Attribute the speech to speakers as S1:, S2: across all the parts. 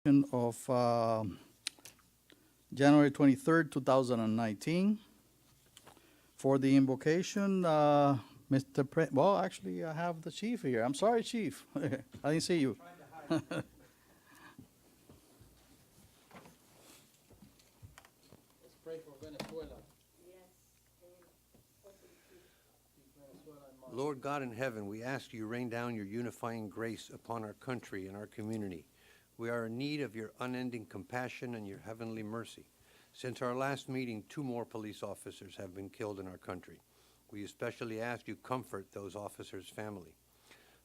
S1: of January 23rd, 2019. For the invocation, well, actually, I have the chief here. I'm sorry, chief. I didn't see you.
S2: Let's pray for Venezuela.
S3: Lord God in heaven, we ask you rain down your unifying grace upon our country and our community. We are in need of your unending compassion and your heavenly mercy. Since our last meeting, 2 more police officers have been killed in our country. We especially ask you comfort those officers' family.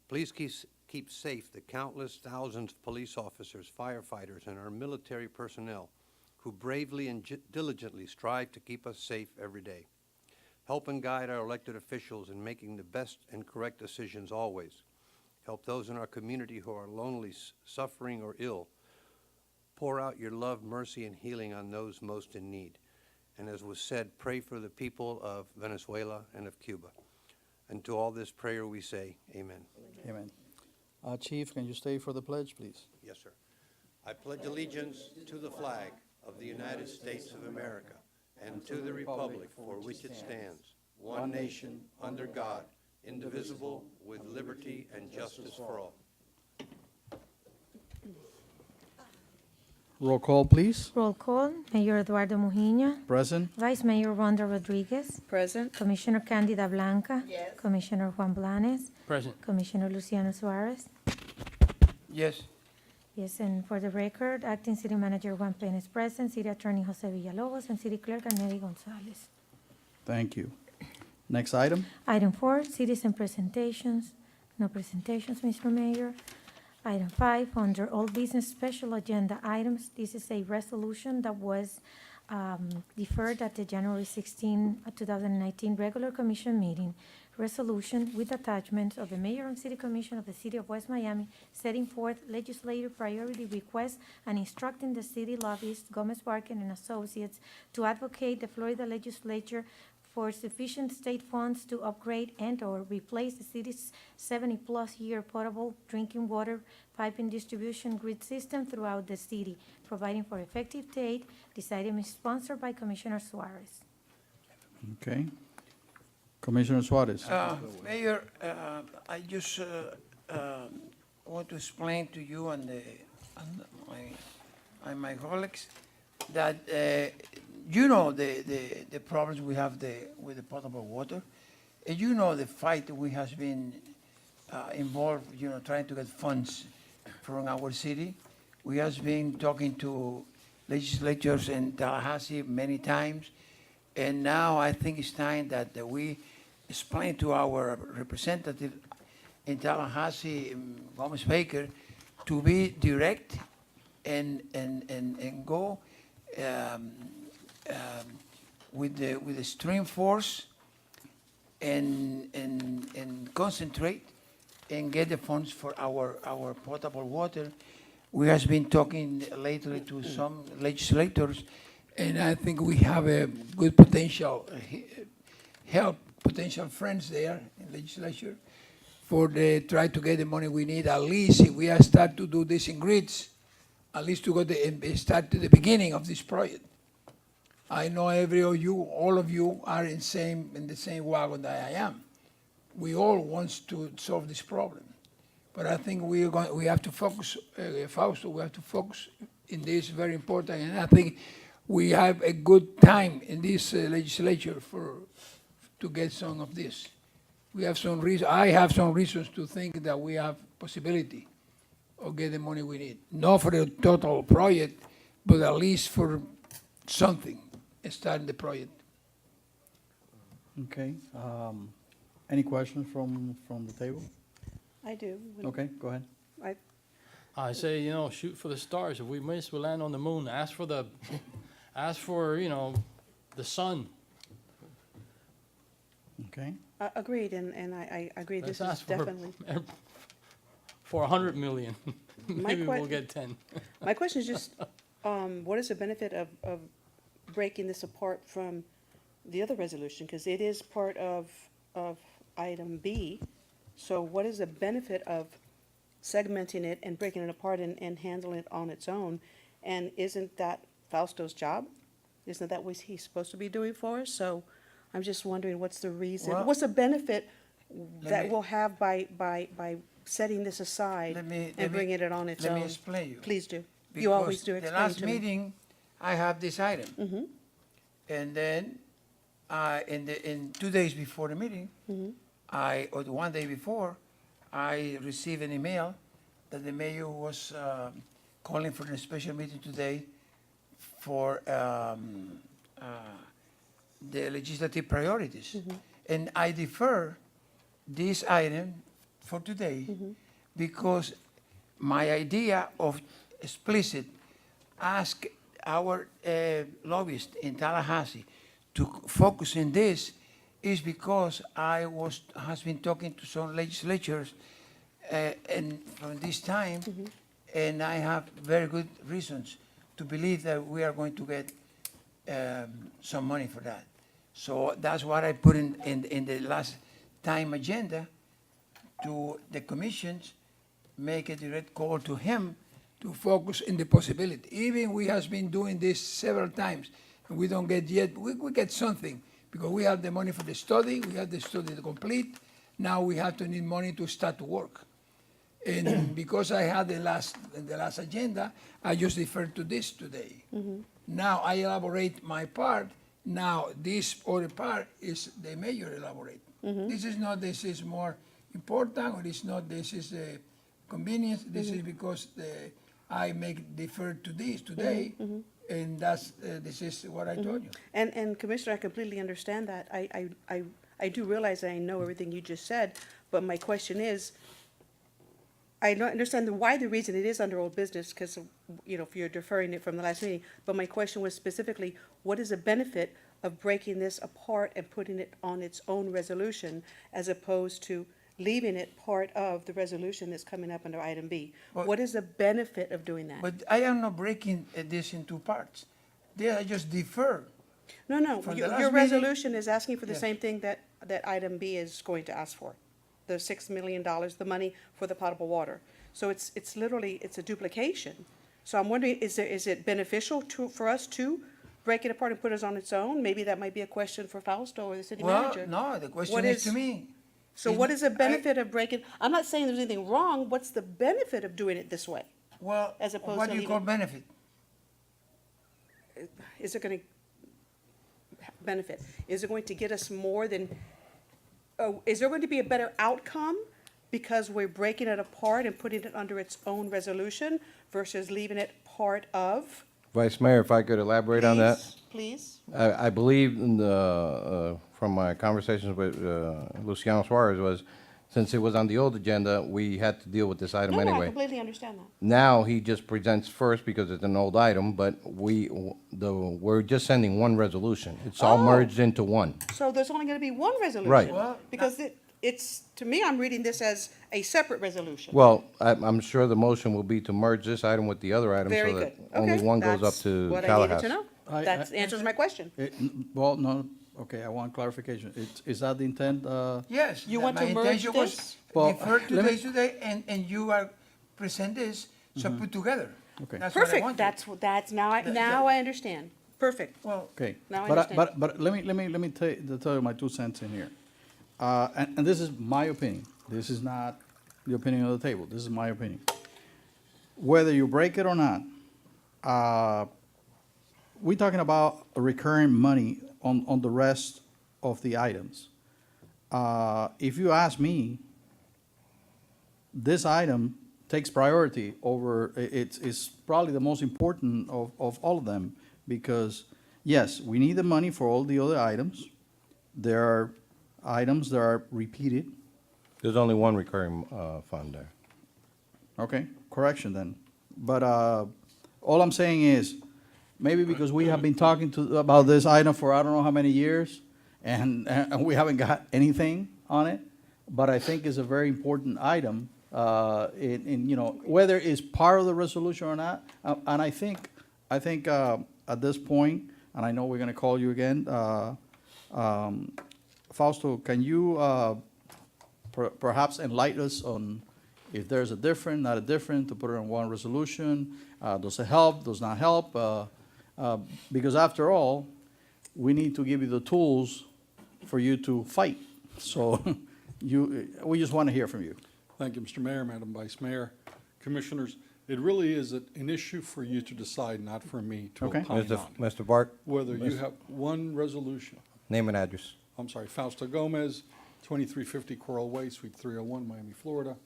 S3: Please keep safe the countless thousands of police officers, firefighters, and our military personnel who bravely and diligently strive to keep us safe every day. Help and guide our elected officials in making the best and correct decisions always. Help those in our community who are lonely, suffering, or ill. Pour out your love, mercy, and healing on those most in need. And as was said, pray for the people of Venezuela and of Cuba. And to all this prayer we say, amen.
S1: Amen. Chief, can you stay for the pledge, please?
S3: Yes, sir. I pledge allegiance to the flag of the United States of America and to the republic for which it stands, one nation, under God, indivisible, with liberty and justice for all.
S1: Roll call, please.
S4: Roll call. Mayor Eduardo Mujina.
S1: Present.
S4: Vice Mayor Wanda Rodriguez.
S5: Present.
S4: Commissioner Candida Blanca.
S5: Yes.
S4: Commissioner Juan Blanes.
S2: Present.
S4: Commissioner Luciano Suarez.
S2: Yes.
S4: Yes, and for the record, Acting City Manager Juan Pen is present, City Attorney Jose Villalobos, and City Clerk Anneli Gonzalez.
S1: Thank you. Next item.
S4: Item 4, citizen presentations. No presentations, Mr. Mayor. Item 5, under all business special agenda items, this is a resolution that was deferred at the January 16, 2019 regular commission meeting. Resolution with attachments of the Mayor and City Commission of the City of West Miami setting forth legislative priority requests and instructing the city lobbyist Gomez Barkin and Associates to advocate the Florida legislature for sufficient state funds to upgrade and/or replace the city's 70-plus year potable drinking water piping distribution grid system throughout the city, providing for effective date. This item is sponsored by Commissioner Suarez.
S1: Okay. Commissioner Suarez.
S2: Mayor, I just want to explain to you and my colleagues that you know the problems we have with the potable water. And you know the fight we have been involved, trying to get funds from our city. We have been talking to legislators in Tallahassee many times. And now I think it's time that we explain to our representative in Tallahassee, Gomez Baker, to be direct and go with the stream force and concentrate and get the funds for our potable water. We have been talking lately to some legislators, and I think we have a good potential potential friends there in legislature for try to get the money we need. At least if we start to do this in grids, at least to go and start to the beginning of this project. I know all of you are in the same wagon that I am. We all want to solve this problem, but I think we have to focus, Fausto. We have to focus in this very important, and I think we have a good time in this legislature to get some of this. We have some reason. I have some reasons to think that we have possibility of getting the money we need. Not for the total project, but at least for something, starting the project.
S1: Okay. Any questions from the table?
S5: I do.
S1: Okay, go ahead.
S6: I say, shoot for the stars. If we miss, we land on the moon. Ask for the sun.
S1: Okay.
S5: Agreed, and I agree.
S6: Let's
S5: This is
S6: ask for
S5: definitely.
S6: for 100 million.
S5: My
S6: Maybe we'll get 10.
S5: My question is just, what is the benefit of breaking this apart from the other resolution? Because it is part of item B. So what is the benefit of segmenting it and breaking it apart and handling it on its own. And isn't that Fausto's job? Isn't that what he's supposed to be doing for us? So I'm just wondering, what's the reason,
S2: Well,
S5: what's the benefit that
S2: me-
S5: we'll have by setting this aside
S2: Let me-
S5: and bringing it on its own?
S2: Let me explain you.
S5: Please do. You always do
S2: Because
S5: explain to
S2: the
S5: me.
S2: last meeting, I have this item.
S5: Mm-hmm.
S2: And then, in 2 days before the meeting, or the 1 day before, I received an email that the mayor was calling for a special meeting today for the legislative priorities. And I defer this item for today because my idea of explicit ask our lobbyist in Tallahassee to focus in this is because has been talking to some legislatures and from this time, and I have very good reasons to believe that we are going to get some money for that. So that's what I put in the last time agenda to the commissions, make a direct call to him to focus in the possibility. Even we has been doing this several times, and we don't get yet, we get something, because we have the money for the study, we have the study to complete, now we have to need money to start to work. And because I had the last agenda, I just deferred to this today. Now I elaborate my part, now this other part is the mayor elaborate. This is more important, or it's not, this is a convenience, this is because I defer to this today, and this is what I told you.
S5: And Commissioner, I completely understand that. I do realize that I know everything you just said, but my question is, I don't understand why the reason it is under old business, because, if you're deferring it from the last meeting, but my question was specifically, what is the benefit of breaking this apart and putting it on its own resolution, as opposed to leaving it part of the resolution that's coming up under item B?
S2: Well-
S5: What is the benefit of doing that?
S2: But I am not breaking this in two parts. There I just defer.
S5: No,
S2: From the
S5: your
S2: last
S5: your
S2: meeting-
S5: resolution is asking for the
S2: Yes.
S5: same thing that item B is going to ask for, the $6 million, the money for the potable water. So it's literally, it's a duplication. So I'm wondering, is it beneficial for us to break it apart and put it on its own? Maybe that might be a question for Fausto or the city
S2: Well,
S5: manager.
S2: no, the question
S5: What
S2: is to
S5: is-
S2: me.
S5: So what is the benefit of breaking, I'm not saying there's anything wrong, what's the benefit of doing it this way?
S2: Well,
S5: As opposed
S2: what
S5: to
S2: do you
S5: leaving-
S2: call benefit?
S5: Is it going to benefit? Is it going to get us more than, is there going to be a better outcome because we're breaking it apart and putting it under its own resolution versus leaving it part of?
S7: Vice Mayor, if I could elaborate on that?
S5: Please?
S7: I believe in from my conversations with Luciano Suarez was, since it was on the old agenda, we had to deal with this item
S5: No, I
S7: anyway.
S5: completely understand that.
S7: Now, he just presents first because it's an old item, but we're just sending one resolution. It's all
S5: Oh.
S7: merged into one.
S5: So there's only going to be one resolution?
S7: Right.
S2: Well,
S5: Because it's, to me, I'm reading this as a separate resolution.
S7: Well, I'm sure the motion will be to merge this item with the other item
S5: Very
S7: so
S5: good.
S7: that only
S5: Okay,
S7: one goes up
S5: that's
S7: to
S5: what I needed to
S7: Tallahassee.
S5: know.
S1: I-
S5: That answers my question.
S1: Well, no, okay, I want clarification. Is that the intent?
S2: Yes.
S5: You
S2: that
S5: want
S2: my
S5: to merge
S2: intention was
S5: this?
S1: Well,
S2: defer to
S1: let me-
S2: this today, and you are present this, so put together.
S1: Okay.
S2: That's what I
S5: Perfect,
S2: wanted.
S5: that's, now I understand. Perfect.
S2: Well,
S1: Okay.
S5: Now I
S1: But
S5: understand.
S1: But let me tell you my 2 cents in here. And this is my opinion. This is not the opinion of the table. This is my opinion. Whether you break it or not, we're talking about recurring money on the rest of the items. If you ask me, this item takes priority over, it's probably the most important of all of them, because, yes, we need the money for all the other items. There are items that are repeated.
S7: There's only one recurring fund there.
S1: Okay, correction then. But all I'm saying is, maybe because we have been talking about this item for I don't know how many years, and we haven't got anything on it, but I think it's a very important item, whether it's part of the resolution or not. And I think at this point, and I know we're gonna call you again, Fausto, can you perhaps enlighten us on if there's a different, not a different, to put it in one resolution. Does it help, does not help? Because after all, we need to give you the tools for you to fight. So we just want to hear from you.
S8: Thank you, Mr. Mayor, Madam Vice Mayor, Commissioners. It really is an issue for you to decide, not for me to
S1: Okay.
S8: opine
S7: Mr.
S8: on.
S7: Mr. Bart,
S8: Whether you have one resolution,
S7: name and address.
S8: I'm sorry, Fausto Gomez, 2350 Coral Way, Suite 301, Miami, Florida,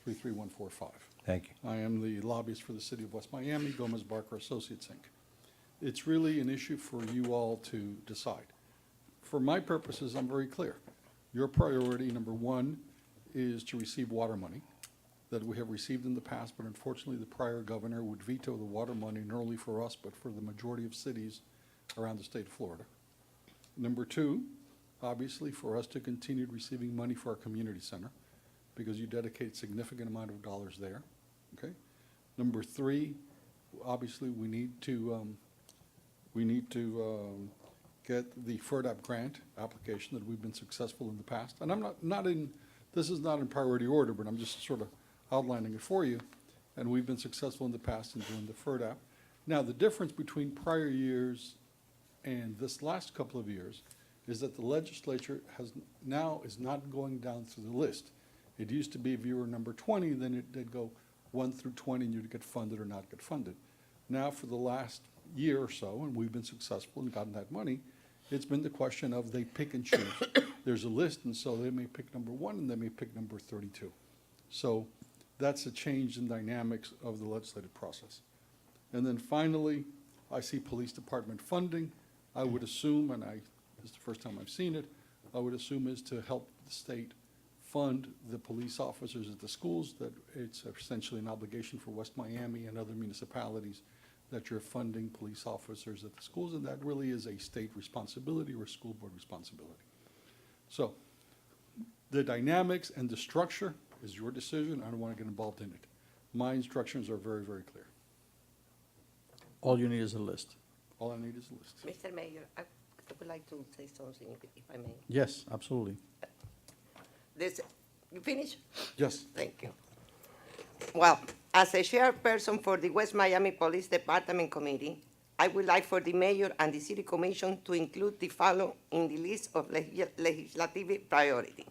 S8: 33145.
S7: Thank you.
S8: I am the lobbyist for the City of West Miami, Gomez Barker Associates, Inc. It's really an issue for you all to decide. For my purposes, I'm very clear. Your priority, number one, is to receive water money that we have received in the past, but unfortunately, the prior governor would veto the water money, not only for us, but for the majority of cities around the state of Florida. Number two, obviously, for us to continue receiving money for our community center, because you dedicate significant amount of dollars there, okay? Number three, obviously, we need to get the FERDAP grant application that we've been successful in the past. And I'm this is not in priority order, but I'm just sort of outlining it for you. And we've been successful in the past in doing the FERDAP. Now, the difference between prior years and this last couple of years is that the legislature is not going down through the list. It used to be if you were number 20, then they'd go 1 through 20 and you'd get funded or not get funded. Now, for the last year or so, and we've been successful and gotten that money, it's been the question of they pick and choose. There's a list, and so they may pick number 1 and they may pick number 32. So that's a change in dynamics of the legislative process. And then finally, I see police department funding. I would assume, and this is the first time I've seen it, I would assume is to help the state fund the police officers at the schools, that it's essentially an obligation for West Miami and other municipalities that you're funding police officers at the schools, and that really is a state responsibility or a school board responsibility. So the dynamics and the structure is your decision. I don't want to get involved in it. My instructions are very, very clear.
S1: All you need is a list.
S8: All I need is a list.
S9: Mr. Mayor, I would like to say something, if I may.
S1: Yes, absolutely.
S9: You finish?
S8: Yes.
S9: Thank you. Well, as a chairperson for the West Miami Police Department Committee, I would like for the mayor and the city commission to include the following in the list of legislative priority.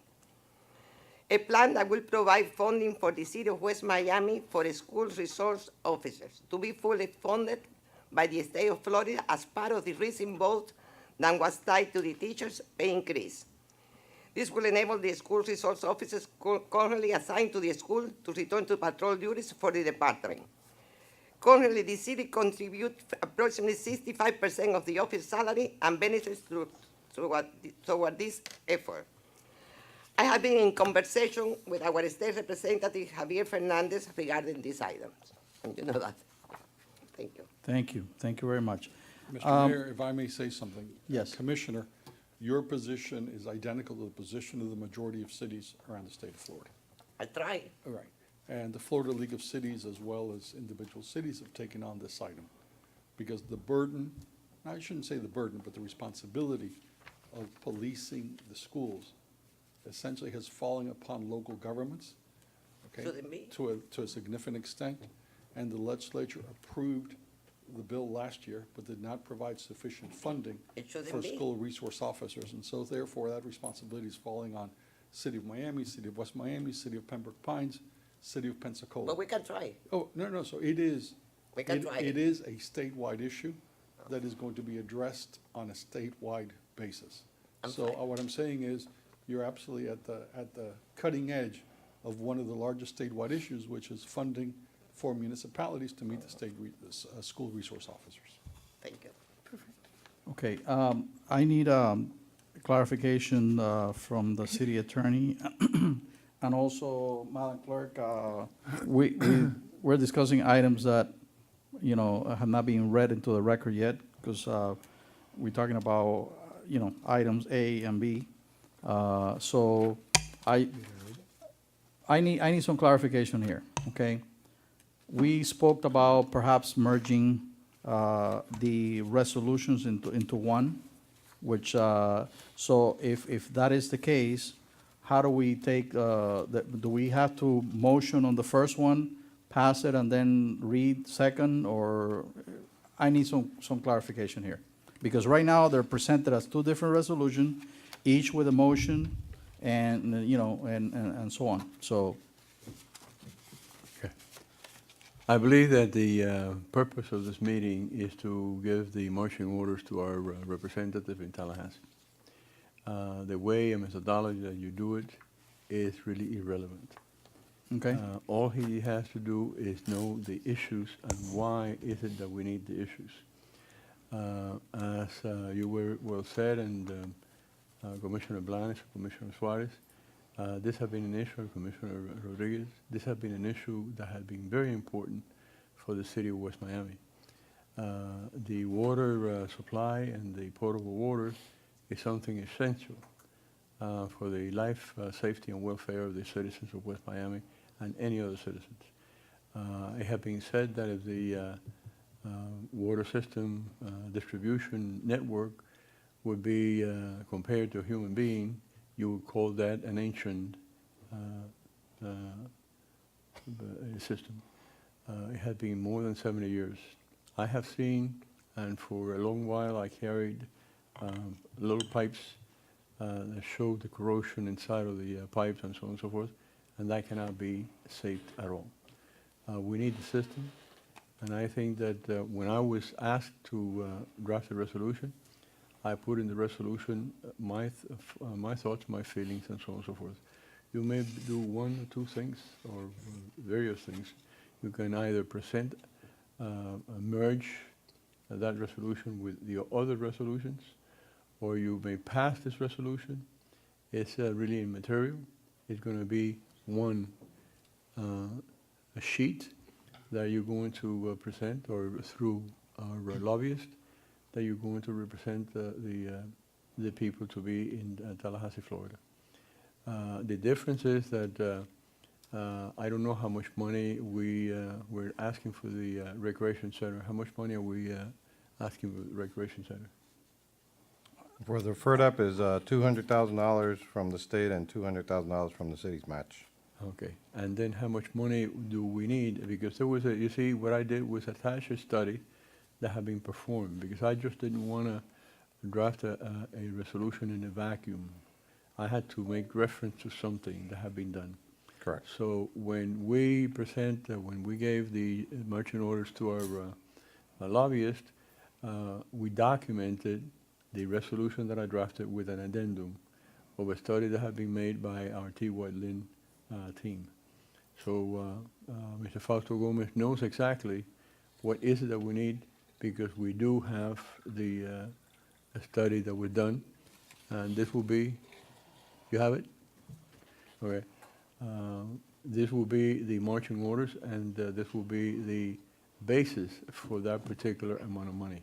S9: A plan that will provide funding for the city of West Miami for school resource officers to be fully funded by the state of Florida as part of the recent vote that was tied to the teachers' pay increase. This will enable the school resource officers currently assigned to the school to return to patrol duties for the department. Currently, the city contributes approximately 65% of the office salary and benefits toward this effort. I have been in conversation with our state representative, Javier Fernandez, regarding these items, and you know that. Thank you.
S1: Thank you. Thank you very much.
S8: Mr. Mayor, if I may say something.
S1: Yes.
S8: Commissioner, your position is identical to the position of the majority of cities around the state of Florida.
S9: I try.
S8: All right. And the Florida League of Cities, as well as individual cities, have taken on this item. Because the burden, I shouldn't say the burden, but the responsibility of policing the schools essentially has fallen upon local governments, okay?
S9: Shouldn't be.
S8: To a significant extent. And the legislature approved the bill last year, but did not provide sufficient funding
S9: It shouldn't
S8: for
S9: be.
S8: school resource officers. And so therefore, that responsibility is falling on City of Miami, City of West Miami, City of Pembroke Pines, City of Pensacola.
S9: But we can try.
S8: Oh, no, so it is.
S9: We can try
S8: It
S9: it.
S8: is a statewide issue that is going to be addressed on a statewide basis.
S9: I'm
S8: So
S9: fine.
S8: what I'm saying is, you're absolutely at the cutting edge of one of the largest statewide issues, which is funding for municipalities to meet the state school resource officers.
S9: Thank you.
S1: Okay, I need clarification from the city attorney. And also, Madam Clerk, we're discussing items that, you know, have not been read into the record yet, because we're talking about, you know, items A and B. So I need some clarification here, okay? We spoke about perhaps merging the resolutions into one, which, so if that is the case, how do we take, do we have to motion on the first one, pass it, and then read second, or I need some clarification here. Because right now, they're presented as two different resolutions, each with a motion, and, you know, and so on. So,
S10: I believe that the purpose of this meeting is to give the marching orders to our representative in Tallahassee. The way and methodology that you do it is really irrelevant.
S1: okay,
S10: All he has to do is know the issues and why is it that we need the issues. As you were well said, and Commissioner Blanes, Commissioner Suarez, this has been an issue, Commissioner Rodriguez, this has been an issue that has been very important for the city of West Miami. The water supply and the potable water is something essential for the life, safety, and welfare of the citizens of West Miami and any other citizens. It has been said that if the water system distribution network would be compared to a human being, you would call that an ancient system. It has been more than 70 years. I have seen, and for a long while I carried little pipes that showed the corrosion inside of the pipes and so on and so forth, and that cannot be saved at all. We need the system, and I think that when I was asked to draft a resolution, I put in the resolution my thoughts, my feelings, and so on and so forth. You may do one or two things, or various things. You can either present, merge that resolution with the other resolutions, or you may pass this resolution. It's really immaterial. It's going to be one a sheet that you're going to present, or through our lobbyist, that you're going to represent the people to be in Tallahassee, Florida. The difference is that I don't know how much money we're asking for the recreation center. How much money are we asking for the recreation center?
S7: For the FERDAP is $200,000 from the state and $200,000 from the city's match.
S10: Okay, and then how much money do we need? Because there was you see, what I did was attach a study that had been performed, because I just didn't want to draft a resolution in a vacuum. I had to make reference to something that had been done.
S7: Correct.
S10: So when we when we gave the marching orders to our lobbyist, we documented the resolution that I drafted with an addendum of a study that had been made by our T. White Lynn team. So Mr. Fausto Gomez knows exactly what is it that we need, because we do have the a study that was done, and this will be, you have it? Okay. This will be the marching orders, and this will be the basis for that particular amount of money.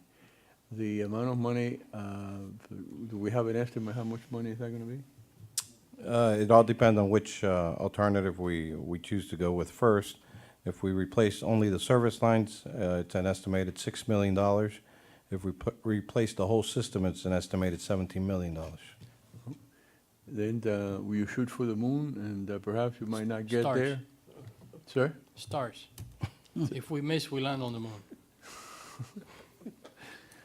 S10: The amount of money, do we have an estimate how much money is that going to be?
S7: It all depends on which alternative we choose to go with first. If we replace only the service lines, it's an estimated $6 million. If we replace the whole system, it's an estimated $17 million.
S10: Then will you shoot for the moon, and perhaps you might not get
S6: Stars.
S10: there? Sir?
S6: Stars. If we miss, we land on the moon.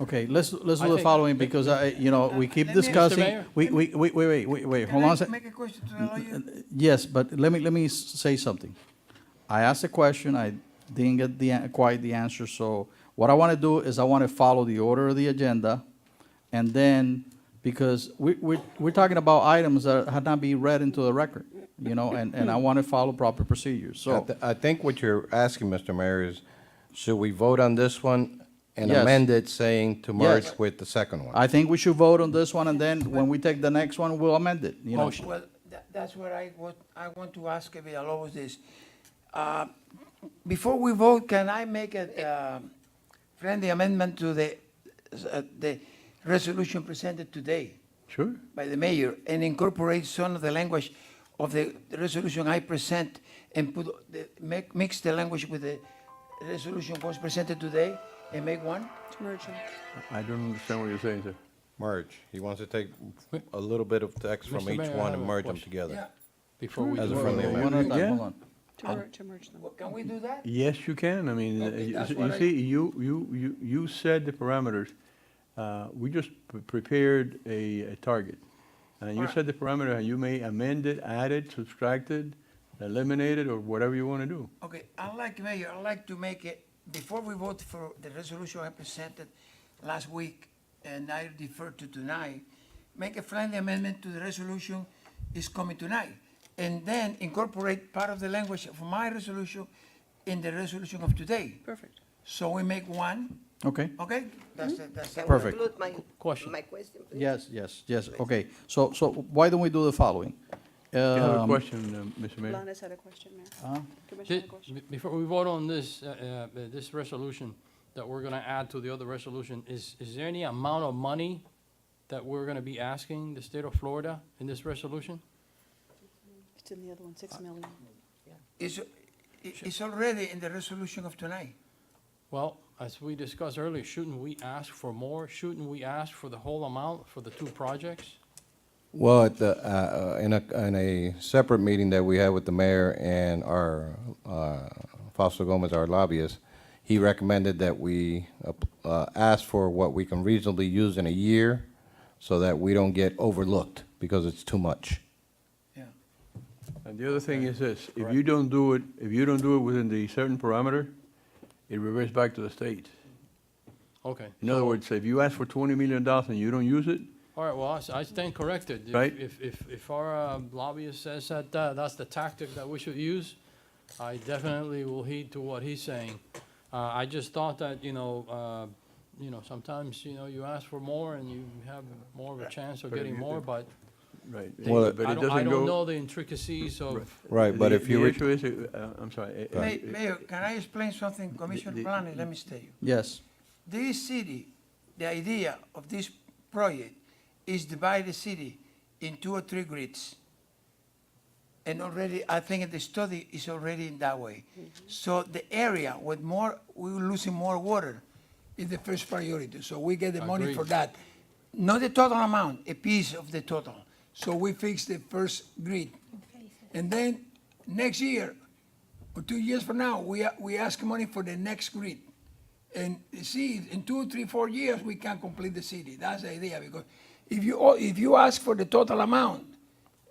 S1: okay, let's do
S6: I
S1: the
S6: think-
S1: following, because we keep
S2: Let me- Mr.
S1: discussing.
S6: Mayor?
S1: Wait, hold on a sec.
S2: Make a question to the lawyer?
S1: Yes, but let me say something. I asked a question, I didn't get quite the answer, so what I want to do is I want to follow the order of the agenda, and then, because we're talking about items that had not been read into the record, and I want to follow proper procedures, so.
S7: I think what you're asking, Mr. Mayor, is should we vote on this one and
S1: Yes.
S7: amend it saying to merge
S1: Yes.
S7: with the second one?
S1: I think we should vote on this one, and then when we take the next one, we'll amend it,
S6: Motion.
S2: Well, that's what I want to ask Villalobos this. Before we vote, can I make a friendly amendment to the resolution presented today
S10: Sure.
S2: by the mayor and incorporate some of the language of the resolution I present and mix the language with the resolution was presented today and make one?
S5: To merge them.
S10: I don't understand what you're saying, sir.
S7: Merge. He wants to take a little bit of text from
S6: Mr.
S7: each
S6: Mayor, I
S7: one
S6: have
S7: and
S6: a
S7: merge them
S6: question.
S7: together.
S2: Yeah.
S6: Before we
S7: As a
S6: do
S7: friendly
S6: it.
S7: amendment.
S1: One at a time,
S10: Yeah.
S1: hold on.
S5: To merge them.
S2: Well, can we do that?
S10: Yes, you can. I mean,
S2: Okay,
S10: you
S2: that's
S10: see-
S2: what
S10: you
S2: I-
S10: see, you said the parameters. We just prepared a target. And you
S2: Alright.
S10: set the parameter, and you may amend it, add it, subtract it, eliminate it, or whatever you want to do.
S2: Okay, Mayor, I'd like to make it, before we vote for the resolution I presented last week, and I defer to tonight, make a friendly amendment to the resolution is coming tonight, and then incorporate part of the language of my resolution in the resolution of today.
S5: Perfect.
S2: So we make one,
S1: Okay,
S2: okay? That's it.
S9: Can we
S1: Perfect.
S9: include
S6: Question.
S9: my question, please?
S1: yes, okay. So why don't we do the following?
S10: You have a
S1: Um,
S10: question, Mr. Mayor?
S5: Blanes had a question, Mayor.
S1: uh,
S5: Commissioner had a question.
S6: Before we vote on this, this resolution that we're gonna add to the other resolution, is there any amount of money that we're gonna be asking the state of Florida in this resolution?
S5: It's in the other one, 6 million.
S2: It's already in the resolution of tonight.
S6: Well, as we discussed earlier, shouldn't we ask for more? Shouldn't we ask for the whole amount for the two projects?
S7: Well, in a separate meeting that we had with the mayor and our, Fausto Gomez, our lobbyist, he recommended that we, ask for what we can reasonably use in a year so that we don't get overlooked because it's too much.
S2: Yeah.
S10: And the other thing is this, if you don't do it within the certain parameter, it reverts back to the state.
S6: Okay.
S10: In other words, if you ask for $20 million and you don't use it,
S6: All right, well, I stand corrected.
S10: Right.
S6: If our lobbyist says that that's the tactic that we should use, I definitely will heed to what he's saying. I just thought that, sometimes, you ask for more and you have more of a chance of
S10: But if
S6: getting
S10: you-
S6: more, but
S10: right.
S7: Well,
S10: but
S6: I
S10: it
S6: don't
S10: doesn't go.
S6: know the intricacies of,
S7: Right, but if you,
S10: The
S7: re-
S10: issue is, I'm sorry.
S2: Mayor, can I explain something, Commissioner Blanes? Let me tell you.
S1: yes,
S2: This city, the idea of this project is divide the city in 2 or 3 grids. And already, I think the study is already in that way. So the area with more, we're losing more water is the first priority. So we get the money for
S6: Agreed.
S2: that. Not the total amount, a piece of the total. So we fix the first grid. And then next year, or 2 years from now, we ask money for the next grid. And see, in 2, 3, 4 years, we can complete the city. That's the idea, because if you ask for the total amount,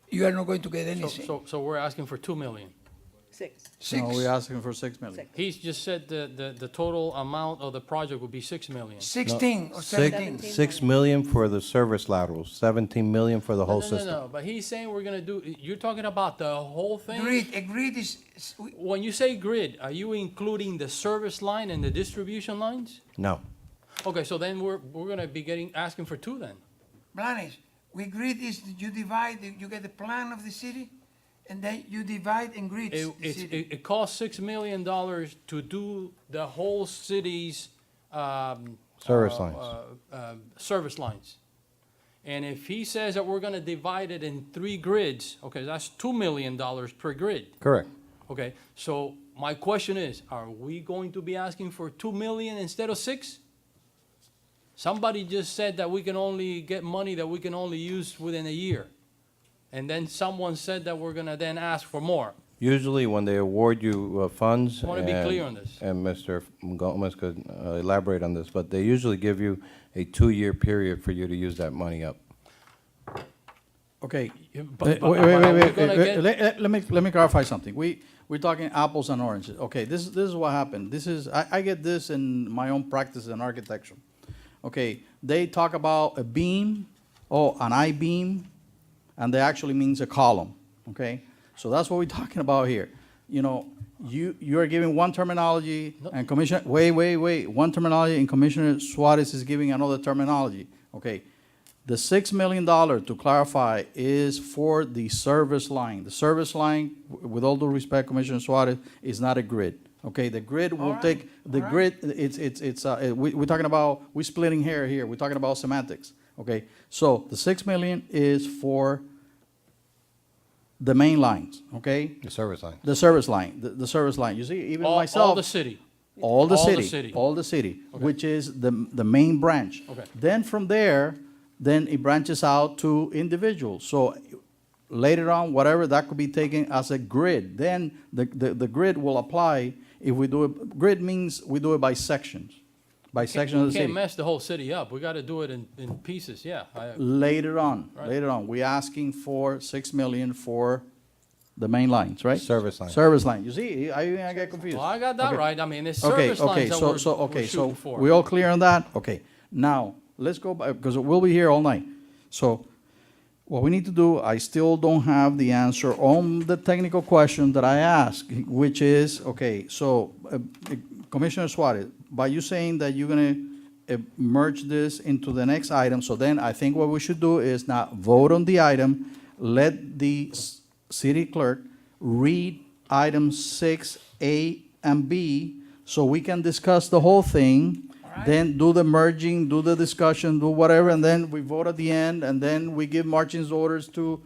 S2: you are not going to get anything.
S6: so we're asking for 2 million.
S5: 6.
S1: no, we're asking for 6 million.
S6: He's just said the total amount of the project would be 6 million.
S2: 16 or
S7: six,
S2: 17.
S7: 6 million for the service laterals, 17 million for the whole system.
S6: No, but he's saying we're gonna do, you're talking about the whole thing?
S2: Grid, a grid is,
S6: When you say grid, are you including the service line and the distribution lines?
S7: No.
S6: Okay, so then we're gonna be asking for 2 then.
S2: Blanes, we grid is, you divide, you get the plan of the city, and then you divide and grids the city.
S6: It costs $6 million to do the whole city's,
S7: Service lines.
S6: service lines. And if he says that we're gonna divide it in 3 grids, okay, that's $2 million per grid.
S7: Correct.
S6: Okay, so my question is, are we going to be asking for 2 million instead of 6? Somebody just said that we can only get money that we can only use within a year. And then someone said that we're gonna then ask for more.
S7: Usually, when they award you funds.
S6: I wanna be clear
S7: and-
S6: on this.
S7: And Mr. Gomez could elaborate on this, but they usually give you a 2-year period for you to use that money up.
S1: Okay.
S6: But
S1: Wait,
S6: are we
S1: wait,
S6: gonna get-
S1: let me clarify something. We're talking apples and oranges. Okay, this is what happened. I get this in my own practice in architecture. Okay, they talk about a beam, an I-beam, and that actually means a column, okay? So that's what we're talking about here. You are giving one terminology, and one terminology, and Commissioner Suarez is giving another terminology, okay? The $6 million, to clarify, is for the service line. The service line, with all due respect, Commissioner Suarez, is not a grid. Okay, the grid will take, the grid, we're talking about, we're splitting hair here, we're talking about semantics. Okay, so the 6 million is for the main lines, okay?
S7: The service line.
S1: The service line, the service line. You see, even
S6: all
S1: myself.
S6: the city?
S1: All the
S6: All the
S1: city.
S6: city.
S1: All the city,
S6: Okay.
S1: which is the main branch.
S6: Okay.
S1: Then from there, then it branches out to individuals. So later on, whatever, that could be taken as a grid. Then the grid will apply if we do it, grid means we do it by sections, by section of
S6: We
S1: the
S6: can't
S1: city.
S6: mess the whole city up. We gotta do it in pieces, yeah.
S1: Later on,
S6: Right.
S1: we're asking for 6 million for the main lines, right?
S7: Service line.
S1: Service line. You see, I get confused.
S6: Well, I got that
S1: Okay.
S6: right. I mean, it's
S1: Okay,
S6: service
S1: okay,
S6: lines that we're shooting for.
S1: we all clear on that? Okay, now, let's go back, because we'll be here all night. So, what we need to do, I still don't have the answer on the technical question that I asked, which is, okay, so, Commissioner Suarez, by you saying that you're gonna merge this into the next item, so then I think what we should do is not vote on the item, let the city clerk read items 6A and B, so we can discuss the whole thing, then do the merging, do the discussion, do whatever, and then we vote at the end, and then we give marching orders to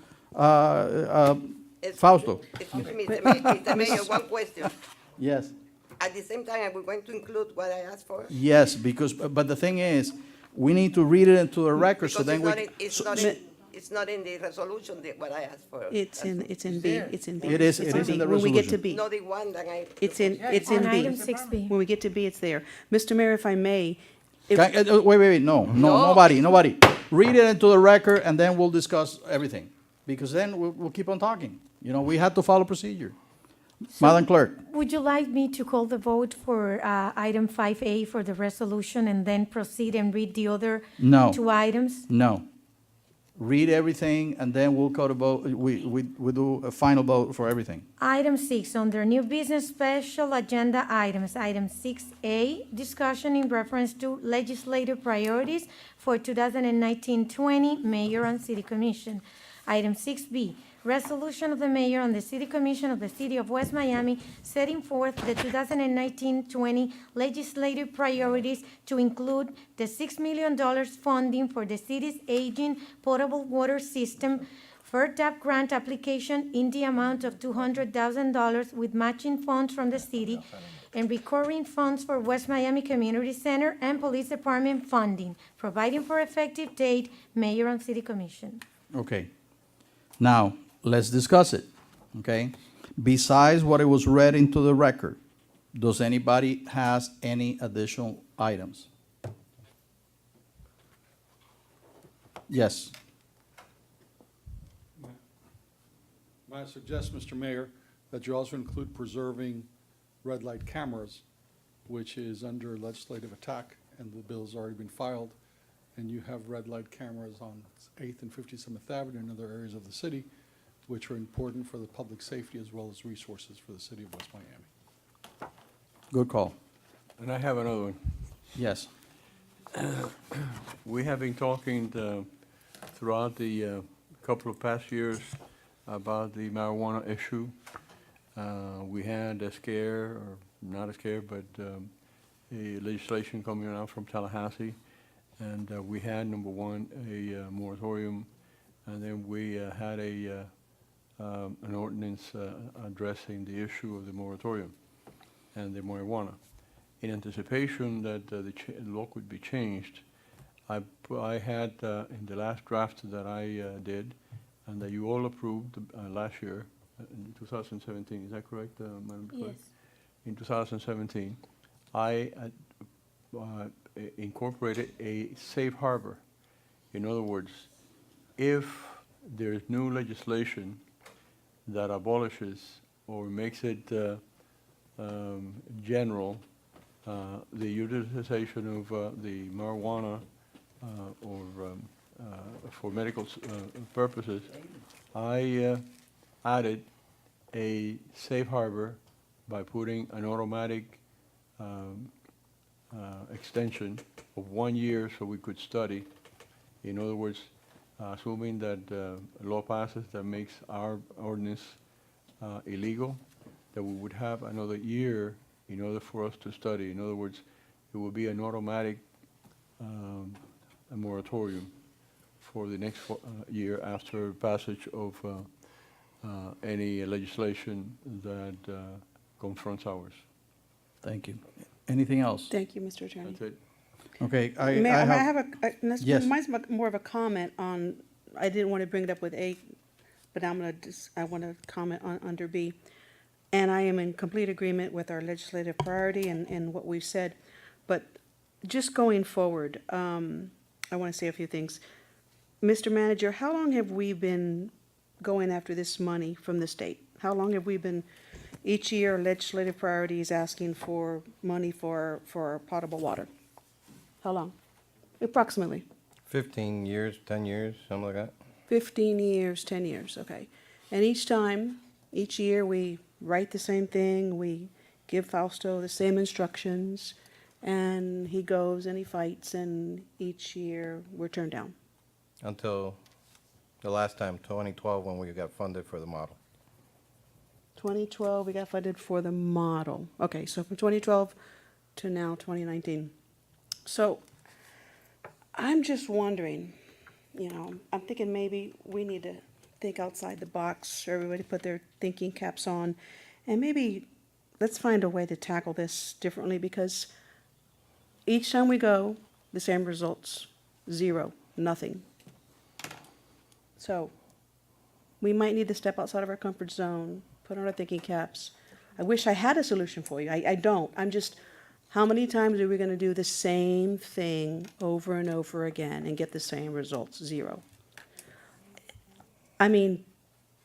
S1: Fausto.
S9: Excuse me, Mr. Mayor, one question.
S1: Yes.
S9: At the same time, are we going to include what I asked for?
S1: Yes, because, but the thing is, we need to read it into the record, so
S9: Because
S1: then we.
S9: it's not in the resolution that what I asked for.
S5: It's in B, it's in B.
S1: It is
S5: It's
S1: in the
S5: When we get to
S1: resolution.
S5: B,
S9: Not the one that I.
S5: it's in
S4: On item
S5: B.
S4: 6B.
S5: When we get to B, it's there. Mr. Mayor, if I may, if,
S1: Wait, no, nobody. Read it into the record, and then we'll discuss everything, because then we'll keep on talking. You know, we have to follow procedure. Madam Clerk,
S4: Would you like me to call the vote for item 5A for the resolution and then proceed and read the other
S1: No.
S4: two items?
S1: no. Read everything, and then we'll go to vote, we do a final vote for everything.
S4: Item 6, under new business special agenda items, item 6A, discussion in reference to legislative priorities for 2019-20, Mayor and City Commission. Item 6B, resolution of the mayor and the city commission of the city of West Miami setting forth the 2019-20 legislative priorities to include the $6 million funding for the city's aging potable water system FERDAP grant application in the amount of $200,000 with matching funds from the city and recurring funds for West Miami Community Center and Police Department funding, providing for effective date, mayor and city commission.
S1: Okay. Now, let's discuss it, okay? Besides what it was read into the record, does anybody has any additional items? Yes.
S8: May I suggest, Mr. Mayor, that you also include preserving red light cameras, which is under legislative attack, and the bill has already been filed, and you have red light cameras on 8th and 57th Avenue and other areas of the city, which are important for the public safety as well as resources for the city of West Miami.
S1: Good call.
S10: And I have another one.
S1: Yes.
S10: We have been talking throughout the couple of past years about the marijuana issue. We had a scare, or not a scare, but a legislation coming out from Tallahassee. And we had, number one, a moratorium, and then we had an ordinance addressing the issue of the moratorium and the marijuana. In anticipation that the law could be changed, I had, in the last draft that I did, and that you all approved last year, in 2017, is that correct, Madam Clerk?
S4: Yes.
S10: In 2017, I incorporated a safe harbor. In other words, if there's new legislation that abolishes or makes it general, the utilization of the marijuana for medical purposes, I added a safe harbor by putting an automatic extension of 1 year so we could study. In other words, assuming that a law passes that makes our ordinance illegal, that we would have another year in order for us to study. In other words, it would be an automatic a moratorium for the next year after passage of any legislation that confronts ours.
S1: Thank you. Anything else?
S5: Thank you, Mr. Attorney.
S10: That's it.
S1: Okay, I
S5: Mayor, I
S1: have,
S5: have that's
S1: Yes.
S5: mine's more of a comment on, I didn't want to bring it up with A, but I want to comment on under B. And I am in complete agreement with our legislative priority and what we've said. But just going forward, I want to say a few things. Mr. Manager, how long have we been going after this money from the state? How long have we been, each year legislative priorities asking for money for potable water? How long? Approximately.
S7: 15 years, 10 years, something like that.
S5: 15 years, 10 years, okay. And each year, we write the same thing, we give Fausto the same instructions, and he goes and he fights, and each year, we're turned down.
S7: Until the last time, 2012, when we got funded for the model.
S5: 2012, we got funded for the model. Okay, so from 2012 to now, 2019. So I'm just wondering, I'm thinking maybe we need to think outside the box, everybody put their thinking caps on, and maybe let's find a way to tackle this differently, because each time we go, the same results, zero, nothing. So we might need to step outside of our comfort zone, put on our thinking caps. I wish I had a solution for you. I don't. I'm just, how many times are we going to do the same thing over and over again and get the same results? Zero. I mean,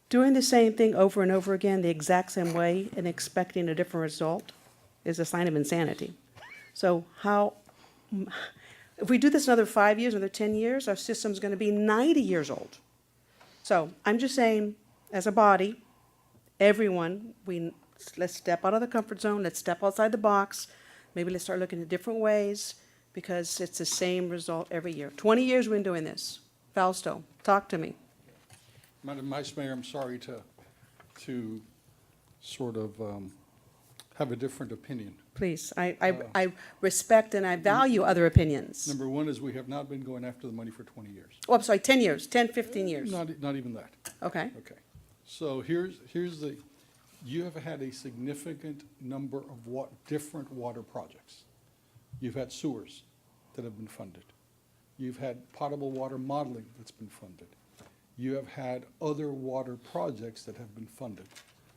S5: doing the same thing over and over again the exact same way and expecting a different result is a sign of insanity. So if we do this another 5 years, another 10 years, our system's going to be 90 years old. So I'm just saying, as a body, everyone, let's step out of the comfort zone, let's step outside the box, maybe let's start looking at different ways, because it's the same result every year. 20 years we've been doing this. Fausto, talk to me.
S8: Madam Vice Mayor, I'm sorry to sort of have a different opinion.
S5: Please, I respect and I value other opinions.
S8: Number one is we have not been going after the money for 20 years.
S5: Oh, I'm sorry, 10 years, 10, 15 years.
S8: Not even that.
S5: Okay,
S8: Okay. So you have had a significant number of different water projects. You've had sewers that have been funded. You've had potable water modeling that's been funded. You have had other water projects that have been funded.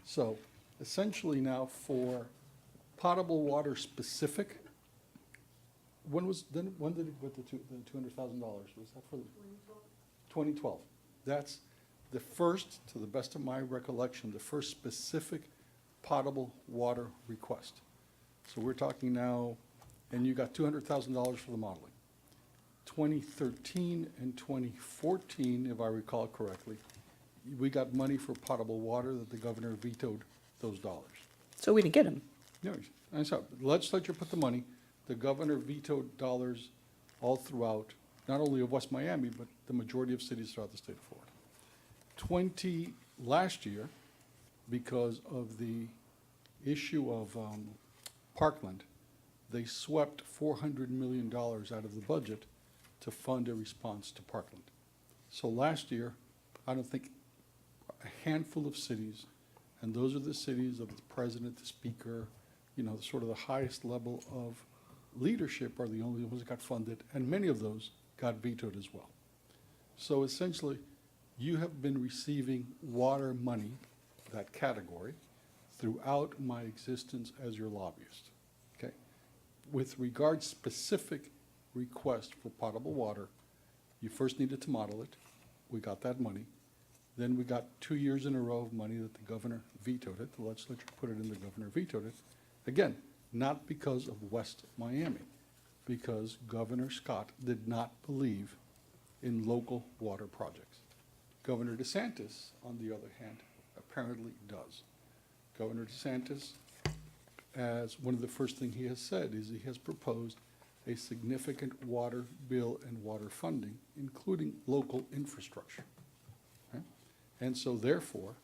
S8: So essentially now for potable water specific, when did it get the $200,000? Was that for 2012? That's the first, to the best of my recollection, the first specific potable water request. So we're talking now, and you got $200,000 for the modeling. 2013 and 2014, if I recall correctly, we got money for potable water that the governor vetoed those dollars.
S5: so we didn't get them.
S8: No, and so the legislature put the money, the governor vetoed dollars all throughout, not only of West Miami, but the majority of cities throughout the state of Florida. Last year, because of the issue of Parkland, they swept $400 million out of the budget to fund a response to Parkland. So last year, I don't think a handful of cities, and those are the cities of the president, the speaker, sort of the highest level of leadership are the only ones that got funded, and many of those got vetoed as well. So essentially, you have been receiving water money, that category, throughout my existence as your lobbyist, okay? With regard specific request for potable water, you first needed to model it. We got that money. Then we got 2 years in a row of money that the governor vetoed it. The legislature put it in, the governor vetoed it. Again, not because of West Miami, because Governor Scott did not believe in local water projects. Governor DeSantis, on the other hand, apparently does. Governor DeSantis, as one of the first things he has said, is he has proposed a significant water bill and water funding, including local infrastructure. Okay? And so therefore,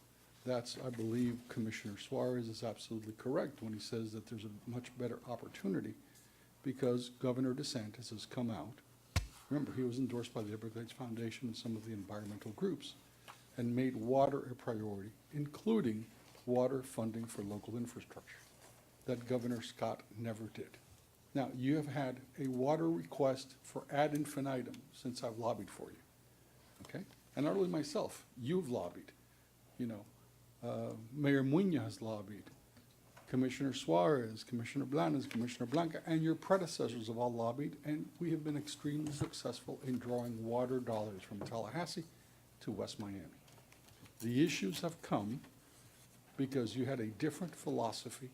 S8: I believe Commissioner Suarez is absolutely correct when he says that there's a much better opportunity because Governor DeSantis has come out. Remember, he was endorsed by the Everglades Foundation and some of the environmental groups and made water a priority, including water funding for local infrastructure. That Governor Scott never did. Now, you have had a water request for ad infinitum since I've lobbied for you, okay? And not only myself, you've lobbied, you know. Mayor Muñoz has lobbied, Commissioner Suarez, Commissioner Blanes, Commissioner Blanca, and your predecessors have all lobbied, and we have been extremely successful in drawing water dollars from Tallahassee to West Miami. The issues have come because you had a different philosophy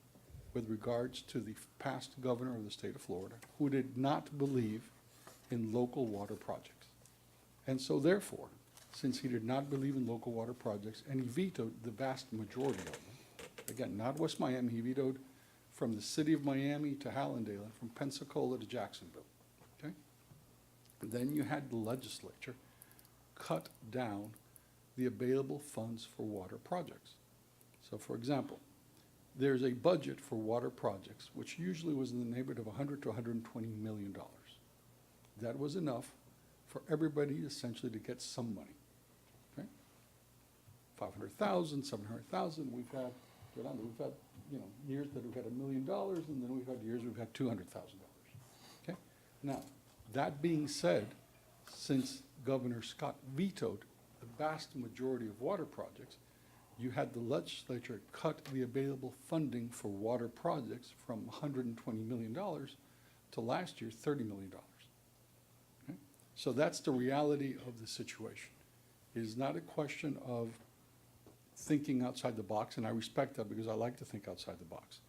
S8: with regards to the past governor of the state of Florida, who did not believe in local water projects. And so therefore, since he did not believe in local water projects, and he vetoed the vast majority of them, again, not West Miami, he vetoed from the city of Miami to Hallandale and from Pensacola to Jacksonville, okay? Then you had the legislature cut down the available funds for water projects. So for example, there's a budget for water projects, which usually was in the neighborhood of $100 to $120 million. That was enough for everybody essentially to get some money, okay? 500,000, 700,000, we've had, Yolanda, we've had, you know, years that we've had $1 million, and then we've had years we've had $200,000, okay? Now, that being said, since Governor Scott vetoed the vast majority of water projects, you had the legislature cut the available funding for water projects from $120 million to last year, $30 million. Okay? So that's the reality of the situation. It is not a question of thinking outside the box, and I respect that because I like to think outside the box.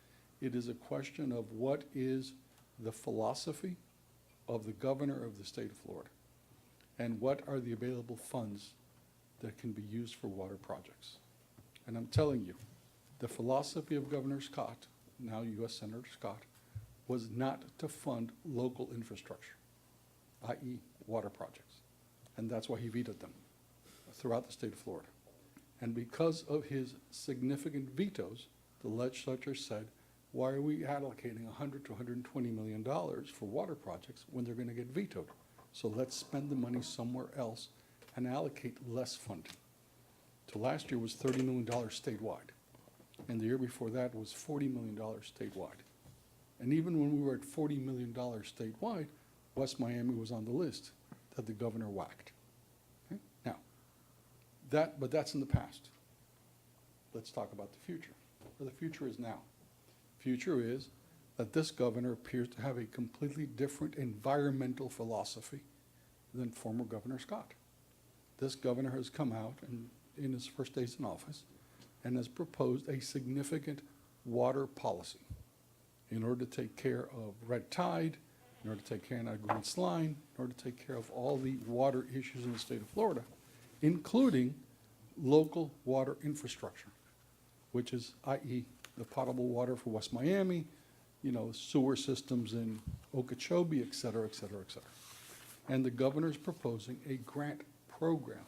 S8: It is a question of what is the philosophy of the governor of the state of Florida, and what are the available funds that can be used for water projects. And I'm telling you, the philosophy of Governor Scott, now U.S. Senator Scott, was not to fund local infrastructure, i.e. water projects. And that's why he vetoed them throughout the state of Florida. And because of his significant vetoes, the legislature said, why are we allocating $100 to $120 million for water projects when they're going to get vetoed? So let's spend the money somewhere else and allocate less funding. So last year was $30 million statewide, and the year before that was $40 million statewide. And even when we were at $40 million statewide, West Miami was on the list that the governor whacked. Okay? Now, but that's in the past. Let's talk about the future. Where the future is now. Future is that this governor appears to have a completely different environmental philosophy than former Governor Scott. This governor has come out and in his first days in office and has proposed a significant water policy in order to take care of red tide, in order to take care of Green Line, in order to take care of all the water issues in the state of Florida, including local water infrastructure, which is, i.e., the potable water for West Miami, you know, sewer systems in Okeechobee, et cetera, et cetera, et cetera. And the governor is proposing a grant program